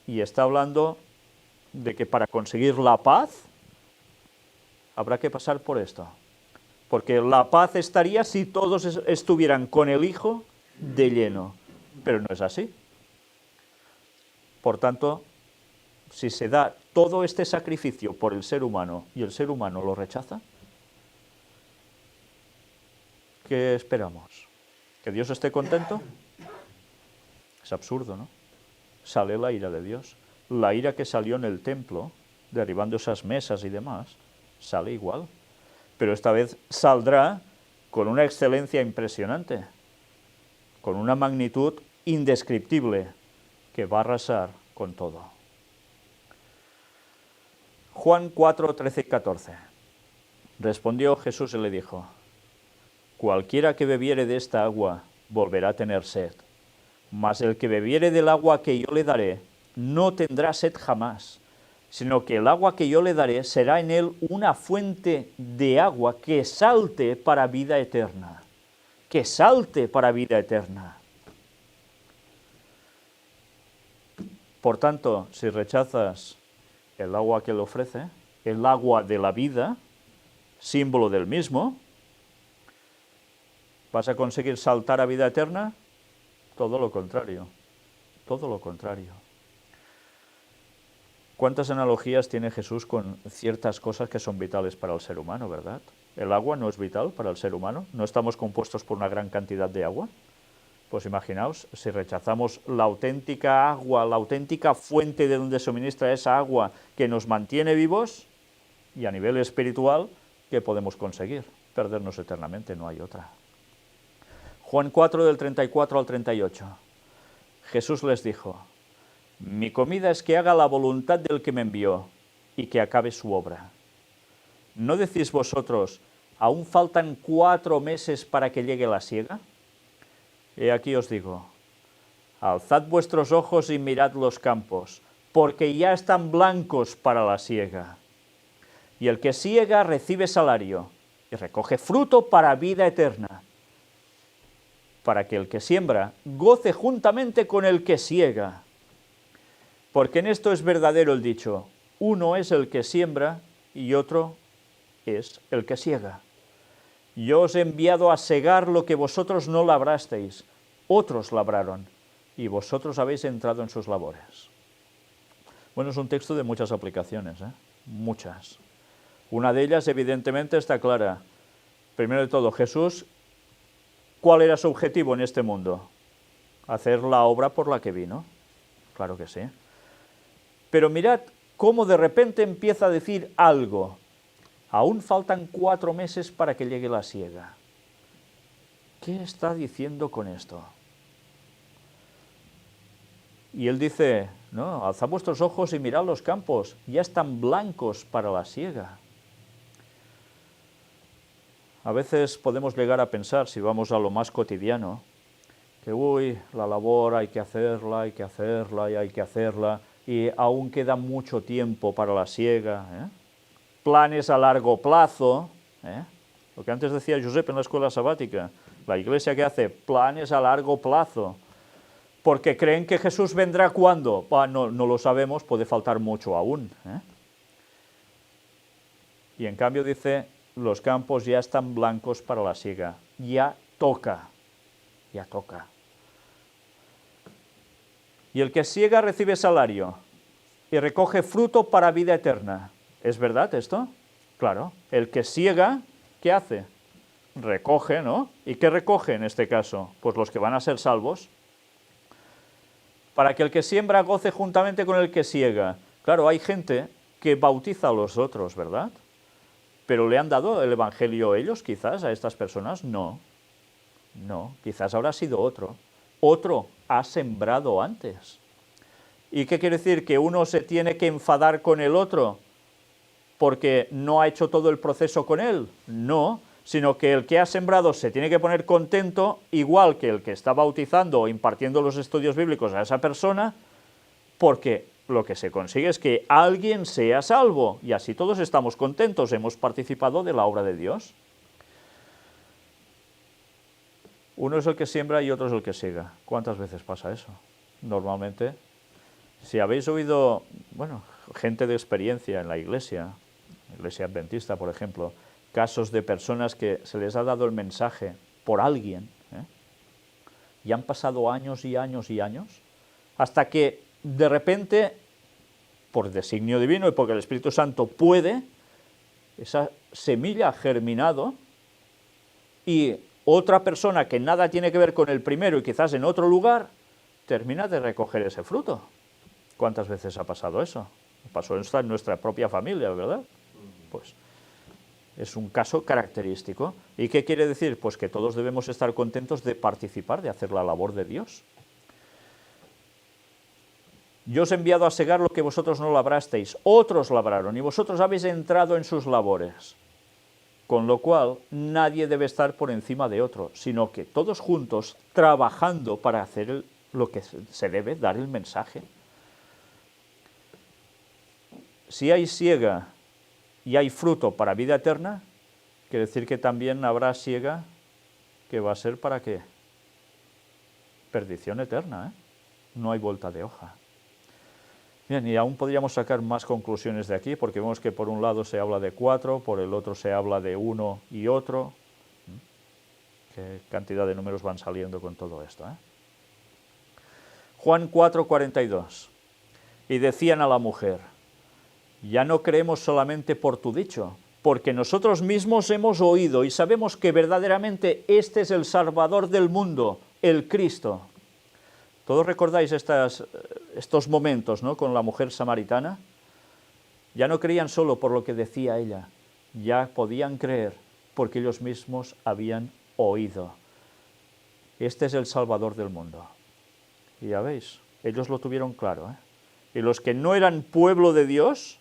Y está hablando de que para conseguir la paz habrá que pasar por esto. Porque la paz estaría si todos estuvieran con el Hijo de lleno. Pero no es así. Por tanto, si se da todo este sacrificio por el ser humano y el ser humano lo rechaza, ¿qué esperamos? ¿Que Dios esté contento? Es absurdo, ¿no? Sale la ira de Dios. La ira que salió en el templo, derribando esas mesas y demás, sale igual. Pero esta vez saldrá con una excelencia impresionante, con una magnitud indescriptible que va a arrasar con todo. Juan 4, 13 y 14. Respondió Jesús y le dijo, cualquiera que bebiere de esta agua volverá a tener sed, mas el que bebiere del agua que yo le daré no tendrá sed jamás, sino que el agua que yo le daré será en él una fuente de agua que salte para vida eterna. Que salte para vida eterna. Por tanto, si rechazas el agua que le ofrece, el agua de la vida, símbolo del mismo, ¿vas a conseguir saltar a vida eterna? Todo lo contrario, todo lo contrario. ¿Cuántas analogías tiene Jesús con ciertas cosas que son vitales para el ser humano, verdad? ¿El agua no es vital para el ser humano? ¿No estamos compuestos por una gran cantidad de agua? Pues imaginaos, si rechazamos la auténtica agua, la auténtica fuente de donde suministra esa agua que nos mantiene vivos, y a nivel espiritual, ¿qué podemos conseguir? Perdernos eternamente, no hay otra. Juan 4, del 34 al 38. Jesús les dijo, mi comida es que haga la voluntad del que me envió y que acabe su obra. ¿No decís vosotros, aún faltan 4 meses para que llegue la siega? He aquí os digo, alzad vuestros ojos y mirad los campos, porque ya están blancos para la siega. Y el que siega recibe salario y recoge fruto para vida eterna, para que el que siembra goce juntamente con el que siega. Porque en esto es verdadero el dicho, uno es el que siembra y otro es el que siega. Yo os he enviado a segar lo que vosotros no labrasteis, otros labraron, y vosotros habéis entrado en sus labores. Bueno, es un texto de muchas aplicaciones, muchas. Una de ellas, evidentemente, está clara. Primero de todo, Jesús, ¿cuál era su objetivo en este mundo? Hacer la obra por la que vino. Claro que sí. Pero mirad cómo de repente empieza a decir algo. Aún faltan 4 meses para que llegue la siega. ¿Qué está diciendo con esto? Y él dice, no, alzad vuestros ojos y mirad los campos, ya están blancos para la siega. A veces podemos llegar a pensar, si vamos a lo más cotidiano, que la labor hay que hacerla, hay que hacerla y hay que hacerla, y aún queda mucho tiempo para la siega, planes a largo plazo, lo que antes decía Josep en la escuela sabática, La iglesia que hace planes a largo plazo, porque creen que Jesús vendrá ¿cuándo? No lo sabemos, puede faltar mucho aún, ¿eh? Y en cambio dice, los campos ya están blancos para la siega, ya toca, ya toca. Y el que siega recibe salario y recoge fruto para vida eterna. ¿Es verdad esto? Claro, el que siega, ¿qué hace? Recoge, ¿no? ¿Y qué recoge en este caso? Pues los que van a ser salvos. Para que el que siembra goce juntamente con el que siega. Claro, hay gente que bautiza a los otros, ¿verdad? ¿Pero le han dado el evangelio ellos, quizás, a estas personas? No, no, quizás habrá sido otro. Otro ha sembrado antes. ¿Y qué quiere decir? ¿Que uno se tiene que enfadar con el otro porque no ha hecho todo el proceso con él? No, sino que el que ha sembrado se tiene que poner contento, igual que el que está bautizando o impartiendo los estudios bíblicos a esa persona, porque lo que se consigue es que alguien sea salvo, y así todos estamos contentos, hemos participado de la obra de Dios. Uno es el que siembra y otro es el que siega. ¿Cuántas veces pasa eso? Normalmente, si habéis oído, bueno, gente de experiencia en la iglesia adventista, por ejemplo, casos de personas que se les ha dado el mensaje por alguien, y han pasado años y años y años, hasta que de repente, por designio divino y porque el Espíritu Santo puede, esa semilla ha germinado y otra persona que nada tiene que ver con el primero y quizás en otro lugar, termina de recoger ese fruto. ¿Cuántas veces ha pasado eso? Pasó en nuestra propia familia, ¿verdad? Pues es un caso característico. ¿Y qué quiere decir? Pues que todos debemos estar contentos de participar, de hacer la labor de Dios. Yo os he enviado a segar lo que vosotros no labrasteis, otros labraron, y vosotros habéis entrado en sus labores. Con lo cual, nadie debe estar por encima de otro, sino que todos juntos, trabajando para hacer lo que se debe, dar el mensaje. Si hay siega y hay fruto para vida eterna, quiere decir que también habrá siega que va a ser ¿para qué? Perdición eterna, ¿eh? No hay vuelta de hoja. Bien, y aún podríamos sacar más conclusiones de aquí, porque vemos que por un lado se habla de 4, por el otro se habla de 1 y otro. ¿Qué cantidad de números van saliendo con todo esto, eh? Juan 4:42. Y decían a la mujer, ya no creemos solamente por tu dicho, porque nosotros mismos hemos oído y sabemos que verdaderamente este es el Salvador del mundo, el Cristo. ¿Todos recordáis estos momentos, ¿no?, con la mujer samaritana? Ya no creían solo por lo que decía ella, ya podían creer porque ellos mismos habían oído. Este es el Salvador del mundo. Y ya veis, ellos lo tuvieron claro, ¿eh? Y los que no eran pueblo de Dios,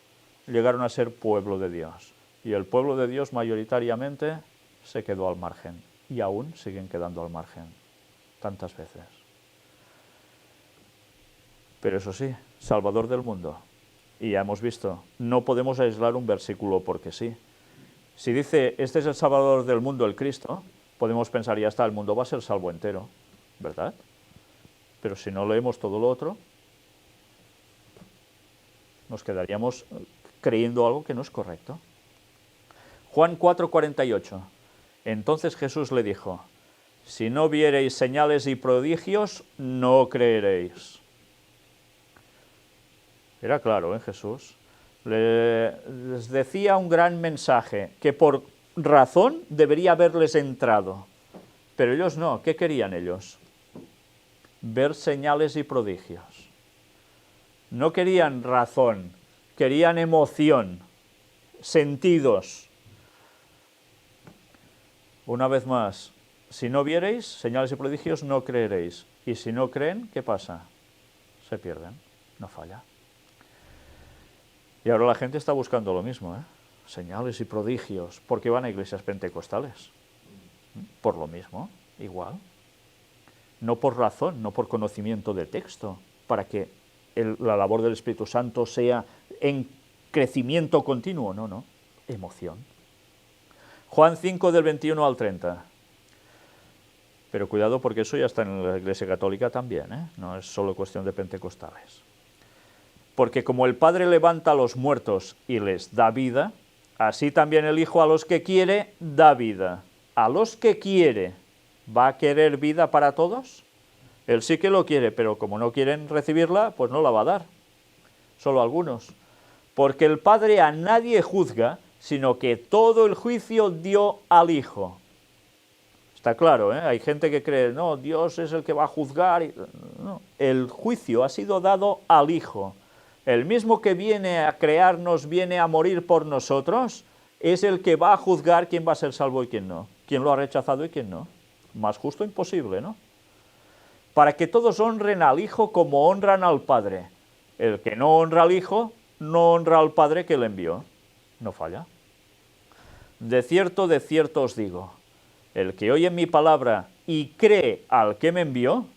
llegaron a ser pueblo de Dios. Y el pueblo de Dios mayoritariamente se quedó al margen. Y aún siguen quedando al margen. Tantas veces. Pero eso sí, Salvador del mundo. Y ya hemos visto, no podemos aislar un versículo porque sí. Si dice, este es el Salvador del mundo, el Cristo, podemos pensar, ya está, el mundo va a ser salvo entero, ¿verdad? Pero si no leemos todo lo otro, nos quedaríamos creyendo algo que no es correcto. Juan 4:48. Entonces Jesús le dijo, si no viereis señales y prodigios, no creeréis. Era claro, Jesús. Les decía un gran mensaje, que por razón debería haberles entrado. Pero ellos no. ¿Qué querían ellos? Ver señales y prodigios. No querían razón, querían emoción, sentidos. Una vez más, si no viereis señales y prodigios, no creeréis. Y si no creen, ¿qué pasa? Se pierden, no falla. Y ahora la gente está buscando lo mismo, ¿eh? Señales y prodigios. ¿Por qué van a iglesias pentecostales? Por lo mismo, igual. No por razón, no por conocimiento de texto, para que la labor del Espíritu Santo sea en crecimiento continuo, no, emoción. Juan 5 del 21 al 30. Pero cuidado porque eso ya está en la Iglesia Católica también, ¿eh? No es solo cuestión de pentecostales. Porque como el Padre levanta a los muertos y les da vida, así también el Hijo a los que quiere da vida. A los que quiere, ¿va a querer vida para todos? Él sí que lo quiere, pero como no quieren recibirla, pues no la va a dar. Solo algunos. Porque el Padre a nadie juzga, sino que todo el juicio dio al Hijo. Está claro, ¿eh? Hay gente que cree, no, Dios es el que va a juzgar. No, el juicio ha sido dado al Hijo. El mismo que viene a crearnos, viene a morir por nosotros, es el que va a juzgar quién va a ser salvo y quién no. Quién lo ha rechazado y quién no. Más justo imposible, ¿no? Para que todos honren al Hijo como honran al Padre. El que no honra al Hijo, no honra al Padre que le envió. No falla. De cierto os digo, el que oye mi palabra y cree al que me envió,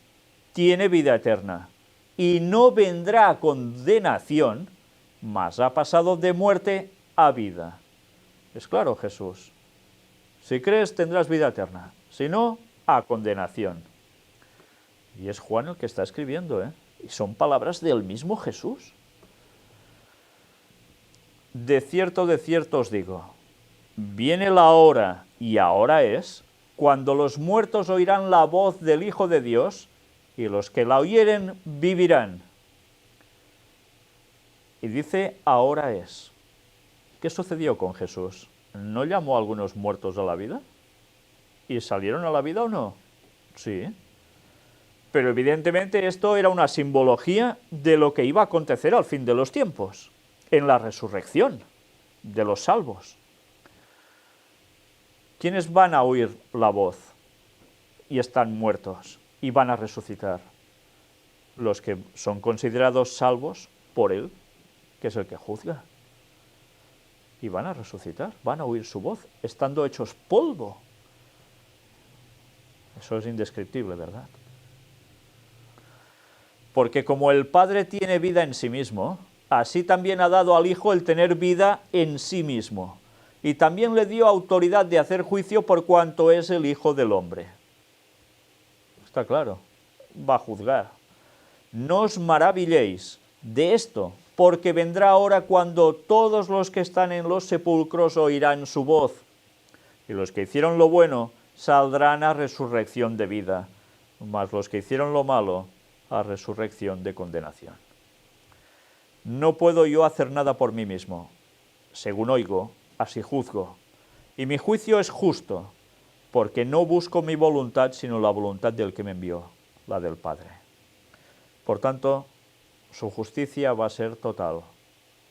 tiene vida eterna, y no vendrá a condenación, mas ha pasado de muerte a vida. Es claro, Jesús. Si crees, tendrás vida eterna. Si no, a condenación. Y es Juan el que está escribiendo, ¿eh? Y son palabras del mismo Jesús. De cierto os digo, viene la hora, y ahora es, cuando los muertos oirán la voz del Hijo de Dios, y los que la oyeren vivirán. Y dice, ahora es. ¿Qué sucedió con Jesús? ¿No llamó a algunos muertos a la vida? ¿Y salieron a la vida o no? Sí. Pero evidentemente esto era una simbología de lo que iba a acontecer al fin de los tiempos, en la resurrección de los salvos. ¿Quiénes van a oír la voz y están muertos y van a resucitar? Los que son considerados salvos por Él, que es el que juzga. Y van a resucitar, van a oír su voz, estando hechos polvo. Eso es indescriptible, ¿verdad? Porque como el Padre tiene vida en sí mismo, así también ha dado al Hijo el tener vida en sí mismo. Y también le dio autoridad de hacer juicio por cuanto es el Hijo del Hombre. Está claro, va a juzgar. No os maravilléis de esto, porque vendrá hora cuando todos los que están en los sepulcros oirán su voz, y los que hicieron lo bueno saldrán a resurrección de vida, mas los que hicieron lo malo a resurrección de condenación. No puedo yo hacer nada por mí mismo. Según oigo, así juzgo. Y mi juicio es justo, porque no busco mi voluntad, sino la voluntad del que me envió, la del Padre. Por tanto, su justicia va a ser total,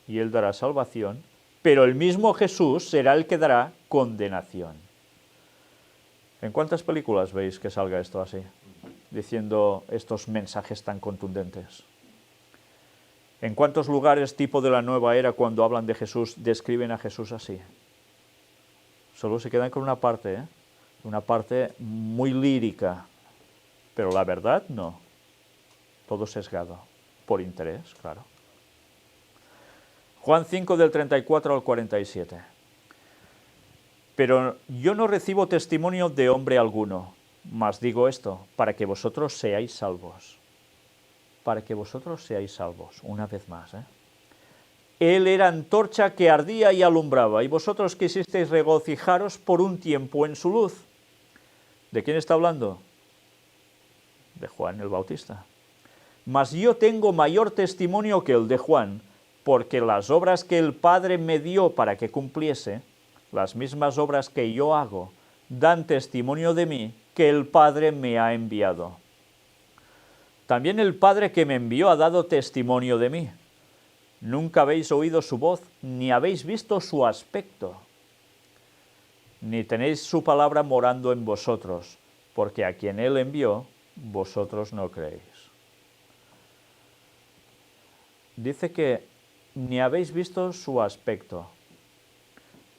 y Él dará salvación, pero el mismo Jesús será el que dará condenación. ¿En cuántas películas veis que salga esto así, diciendo estos mensajes tan contundentes? ¿En cuántos lugares tipo de la nueva era, cuando hablan de Jesús, describen a Jesús así? Solo se quedan con una parte, una parte muy lírica, pero la verdad no, todo sesgado, por interés, claro. Juan 5 del 34 al 47. Pero yo no recibo testimonio de hombre alguno, mas digo esto, para que vosotros seáis salvos. Para que vosotros seáis salvos, una vez más. Él era antorcha que ardía y alumbraba, y vosotros quisisteis regocijaros por un tiempo en su luz. ¿De quién está hablando? De Juan el Bautista. Mas yo tengo mayor testimonio que el de Juan, porque las obras que el Padre me dio para que cumpliese, las mismas obras que yo hago, dan testimonio de mí que el Padre me ha enviado. También el Padre que me envió ha dado testimonio de mí. Nunca habéis oído su voz, ni habéis visto su aspecto, ni tenéis su palabra morando en vosotros, porque a quien Él envió, vosotros no creéis. Dice que ni habéis visto su aspecto.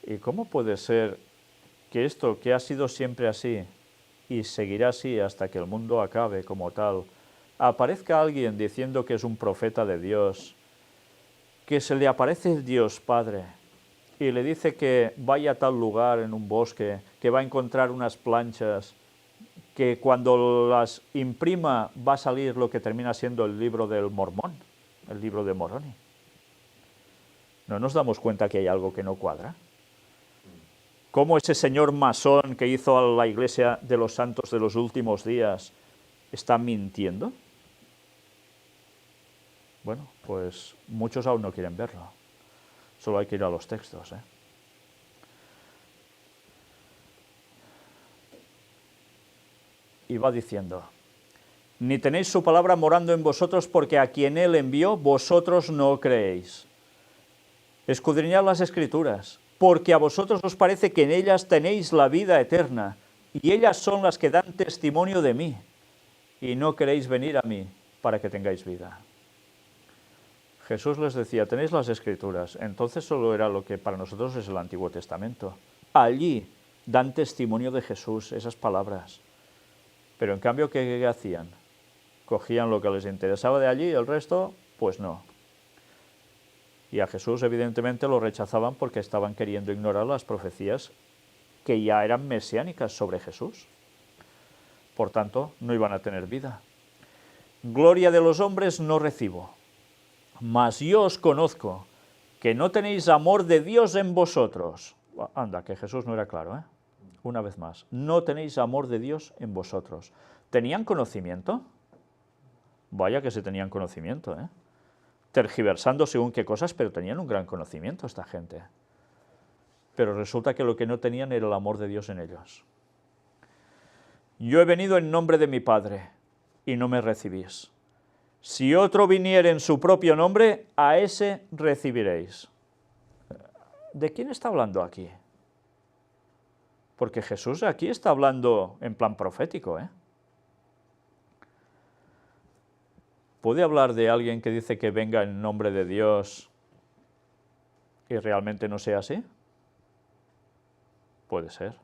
¿Y cómo puede ser que esto, que ha sido siempre así, y seguirá así hasta que el mundo acabe como tal, aparezca alguien diciendo que es un profeta de Dios, que se le aparece el Dios Padre y le dice que vaya a tal lugar en un bosque, que va a encontrar unas planchas, que cuando las imprima va a salir lo que termina siendo el libro del Mormón, el libro de Moroni. ¿No nos damos cuenta que hay algo que no cuadra? ¿Cómo ese señor masón que hizo a la Iglesia de los Santos de los Últimos Días está mintiendo? Bueno, pues muchos aún no quieren verlo. Solo hay que ir a los textos, ¿eh? Y va diciendo, ni tenéis su palabra morando en vosotros, porque a quien él envió, vosotros no creéis. Escudriñad las Escrituras, porque a vosotros os parece que en ellas tenéis la vida eterna, y ellas son las que dan testimonio de mí, y no queréis venir a mí para que tengáis vida. Jesús les decía, tenéis las Escrituras, entonces solo era lo que para nosotros es el Antiguo Testamento. Allí dan testimonio de Jesús, esas palabras. Pero en cambio, ¿qué hacían? Cogían lo que les interesaba de allí y el resto, pues no. Y a Jesús evidentemente lo rechazaban porque estaban queriendo ignorar las profecías que ya eran mesiánicas sobre Jesús. Por tanto, no iban a tener vida. Gloria de los hombres no recibo, mas yo os conozco, que no tenéis amor de Dios en vosotros. Anda, que Jesús no era claro, ¿eh? Una vez más, no tenéis amor de Dios en vosotros. ¿Tenían conocimiento? Vaya que se tenían conocimiento, ¿eh? Tergiversando según qué cosas, pero tenían un gran conocimiento esta gente. Pero resulta que lo que no tenían era el amor de Dios en ellos. Yo he venido en nombre de mi Padre, y no me recibís. Si otro viniere en su propio nombre, a ese recibiréis. ¿De quién está hablando aquí? Porque Jesús aquí está hablando en plan profético, ¿eh? ¿Puede hablar de alguien que dice que venga en nombre de Dios y realmente no sea así? Puede ser.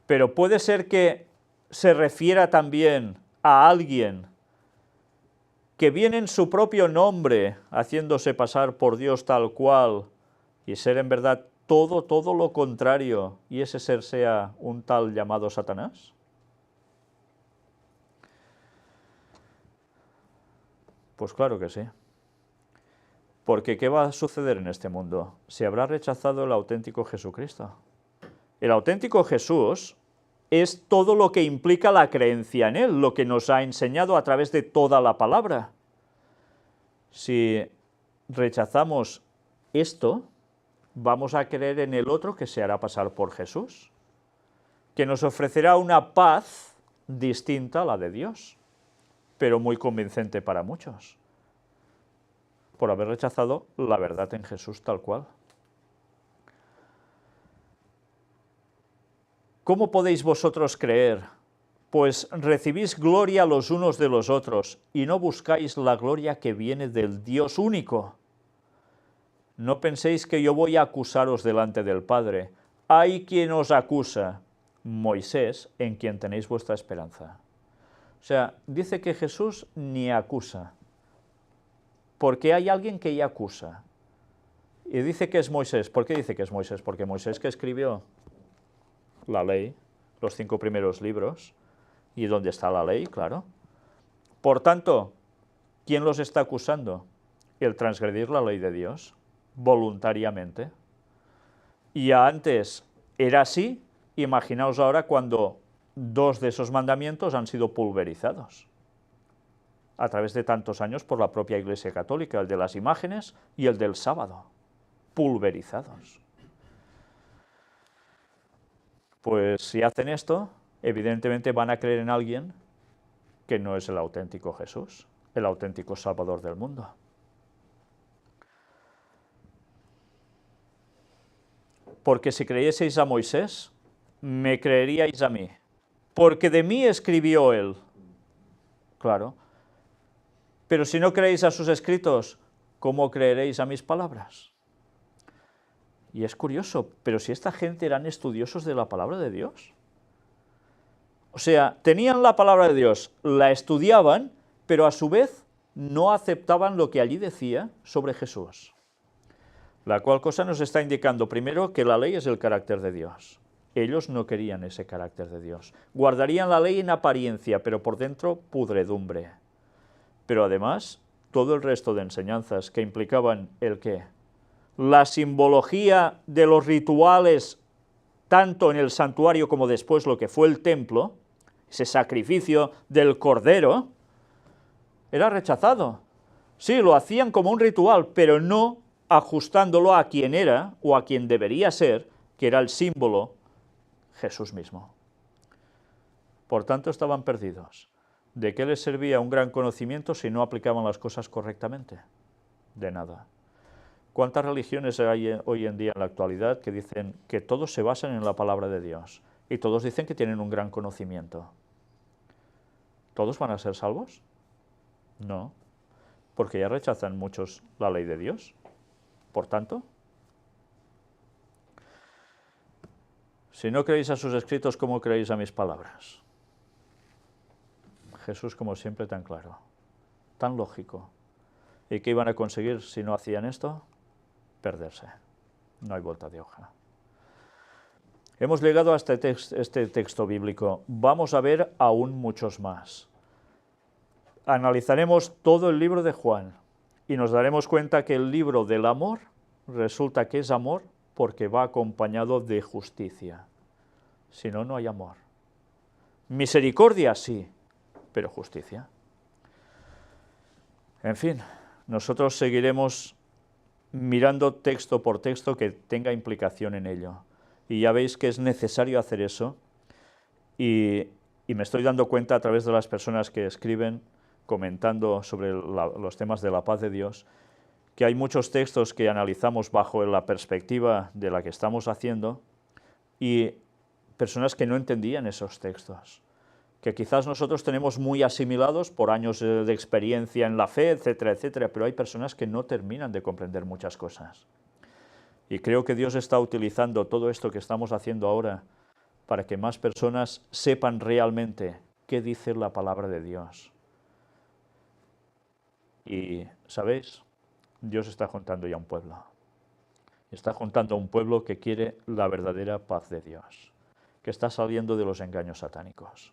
Pero puede ser que se refiera también a alguien que viene en su propio nombre, haciéndose pasar por Dios tal cual, y ser en verdad todo lo contrario, y ese ser sea un tal llamado Satanás? Pues claro que sí. Porque ¿qué va a suceder en este mundo? Se habrá rechazado el auténtico Jesucristo. El auténtico Jesús es todo lo que implica la creencia en Él, lo que nos ha enseñado a través de toda la palabra. Si rechazamos esto, vamos a creer en el otro que se hará pasar por Jesús, que nos ofrecerá una paz distinta a la de Dios, pero muy convincente para muchos, por haber rechazado la verdad en Jesús tal cual. ¿Cómo podéis vosotros creer? Pues recibís gloria los unos de los otros, y no buscáis la gloria que viene del Dios único. No penséis que yo voy a acusaros delante del Padre. Hay quien os acusa, Moisés, en quien tenéis vuestra esperanza. O sea, dice que Jesús ni acusa, porque hay alguien que ya acusa. Y dice que es Moisés. ¿Por qué dice que es Moisés? Porque Moisés, que escribió la ley, los 5 primeros libros, y dónde está la ley, claro. Por tanto, ¿quién los está acusando? El transgredir la ley de Dios voluntariamente. Y antes era así, imaginaos ahora cuando 2 de esos mandamientos han sido pulverizados a través de tantos años por la propia Iglesia Católica, el de las imágenes y el del sábado, pulverizados. Pues si hacen esto, evidentemente van a creer en alguien que no es el auténtico Jesús, el auténtico Salvador del mundo. Porque si creyeseis a Moisés, me creeríais a mí, porque de mí escribió él. Claro. Pero si no creéis a sus escritos, ¿cómo creeréis a mis palabras? Y es curioso, pero si esta gente eran estudiosos de la palabra de Dios. O sea, tenían la palabra de Dios, la estudiaban, pero a su vez no aceptaban lo que allí decía sobre Jesús. La cual cosa nos está indicando primero que la ley es el carácter de Dios. Ellos no querían ese carácter de Dios. Guardarían la ley en apariencia, pero por dentro pudredumbre. Pero además, todo el resto de enseñanzas que implicaban el qué. La simbología de los rituales, tanto en el santuario como después lo que fue el templo, ese sacrificio del cordero, era rechazado. Sí, lo hacían como un ritual, pero no ajustándolo a quien era o a quien debería ser, que era el símbolo Jesús mismo. Por tanto, estaban perdidos. ¿De qué les servía un gran conocimiento si no aplicaban las cosas correctamente? De nada. ¿Cuántas religiones hay hoy en día en la actualidad que dicen que todos se basan en la palabra de Dios? Y todos dicen que tienen un gran conocimiento. ¿Todos van a ser salvos? No, porque ya rechazan muchos la ley de Dios. Por tanto, si no creéis a sus escritos, ¿cómo creéis a mis palabras? Jesús, como siempre, tan claro, tan lógico. ¿Y qué iban a conseguir si no hacían esto? Perderse. No hay vuelta de hoja. Hemos llegado a este texto bíblico. Vamos a ver aún muchos más. Analizaremos todo el libro de Juan y nos daremos cuenta que el libro del amor resulta que es amor porque va acompañado de justicia. Si no, no hay amor. Misericordia, sí, pero justicia. En fin, nosotros seguiremos mirando texto por texto que tenga implicación en ello. Y ya veis que es necesario hacer eso. Y me estoy dando cuenta a través de las personas que escriben, comentando sobre los temas de la paz de Dios, que hay muchos textos que analizamos bajo la perspectiva de la que estamos haciendo y personas que no entendían esos textos, que quizás nosotros tenemos muy asimilados por años de experiencia en la fe, etcétera, etcétera, pero hay personas que no terminan de comprender muchas cosas. Y creo que Dios está utilizando todo esto que estamos haciendo ahora para que más personas sepan realmente qué dice la palabra de Dios. Y, ¿sabéis? Dios está juntando ya un pueblo. Está juntando a un pueblo que quiere la verdadera paz de Dios, que está saliendo de los engaños satánicos.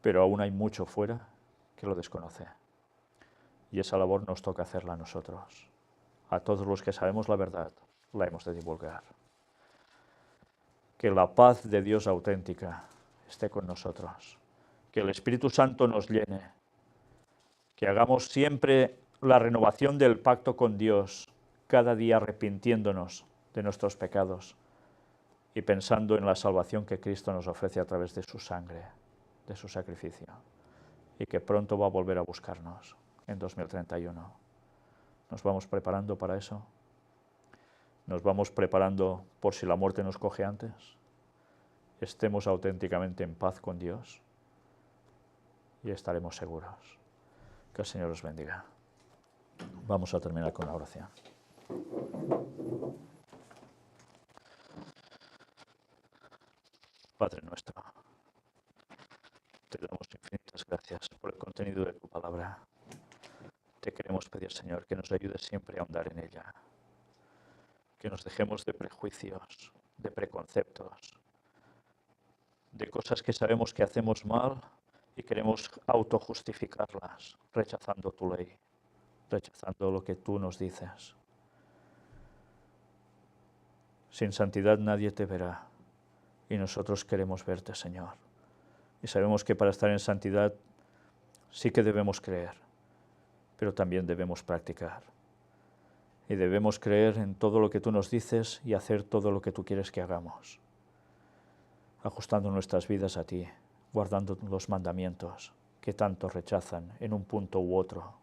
Pero aún hay mucho fuera que lo desconoce. Y esa labor nos toca hacerla a nosotros. A todos los que sabemos la verdad, la hemos de divulgar. Que la paz de Dios auténtica esté con nosotros. Que el Espíritu Santo nos llene. Que hagamos siempre la renovación del pacto con Dios, cada día arrepintiéndonos de nuestros pecados y pensando en la salvación que Cristo nos ofrece a través de su sangre, de su sacrificio, y que pronto va a volver a buscarnos en 2031. ¿Nos vamos preparando para eso? ¿Nos vamos preparando por si la muerte nos coge antes? Estemos auténticamente en paz con Dios y estaremos seguros. Que el Señor os bendiga. Vamos a terminar con la oración. Padre nuestro, te damos infinitas gracias por el contenido de tu palabra. Te queremos pedir, Señor, que nos ayudes siempre a ahondar en ella, que nos dejemos de prejuicios, de preconceptos, de cosas que sabemos que hacemos mal y queremos autojustificarlas, rechazando tu ley, rechazando lo que tú nos dices. Sin santidad nadie te verá y nosotros queremos verte, Señor. Y sabemos que para estar en santidad sí que debemos creer, pero también debemos practicar. Y debemos creer en todo lo que tú nos dices y hacer todo lo que tú quieres que hagamos, ajustando nuestras vidas a ti, guardando los mandamientos que tanto rechazan en un punto u otro.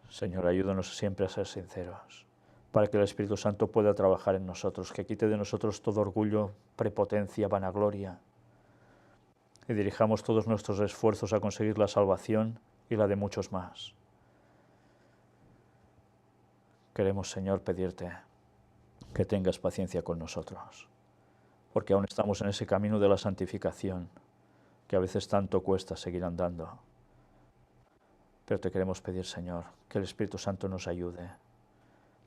Señor, ayúdanos siempre a ser sinceros, para que el Espíritu Santo pueda trabajar en nosotros, que quite de nosotros todo orgullo, prepotencia, vanagloria, y dirijamos todos nuestros esfuerzos a conseguir la salvación y la de muchos más. Queremos, Señor, pedirte que tengas paciencia con nosotros, porque aún estamos en ese camino de la santificación, que a veces tanto cuesta seguir andando. Pero te queremos pedir, Señor, que el Espíritu Santo nos ayude,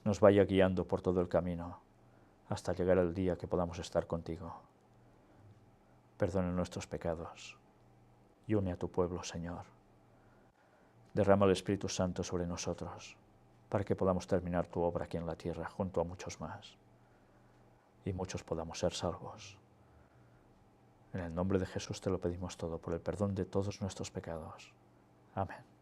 nos vaya guiando por todo el camino, hasta llegar el día que podamos estar contigo. Perdona nuestros pecados y une a tu pueblo, Señor. Derrama el Espíritu Santo sobre nosotros para que podamos terminar tu obra aquí en la tierra junto a muchos más y muchos podamos ser salvos. En el nombre de Jesús te lo pedimos todo, por el perdón de todos nuestros pecados. Amén.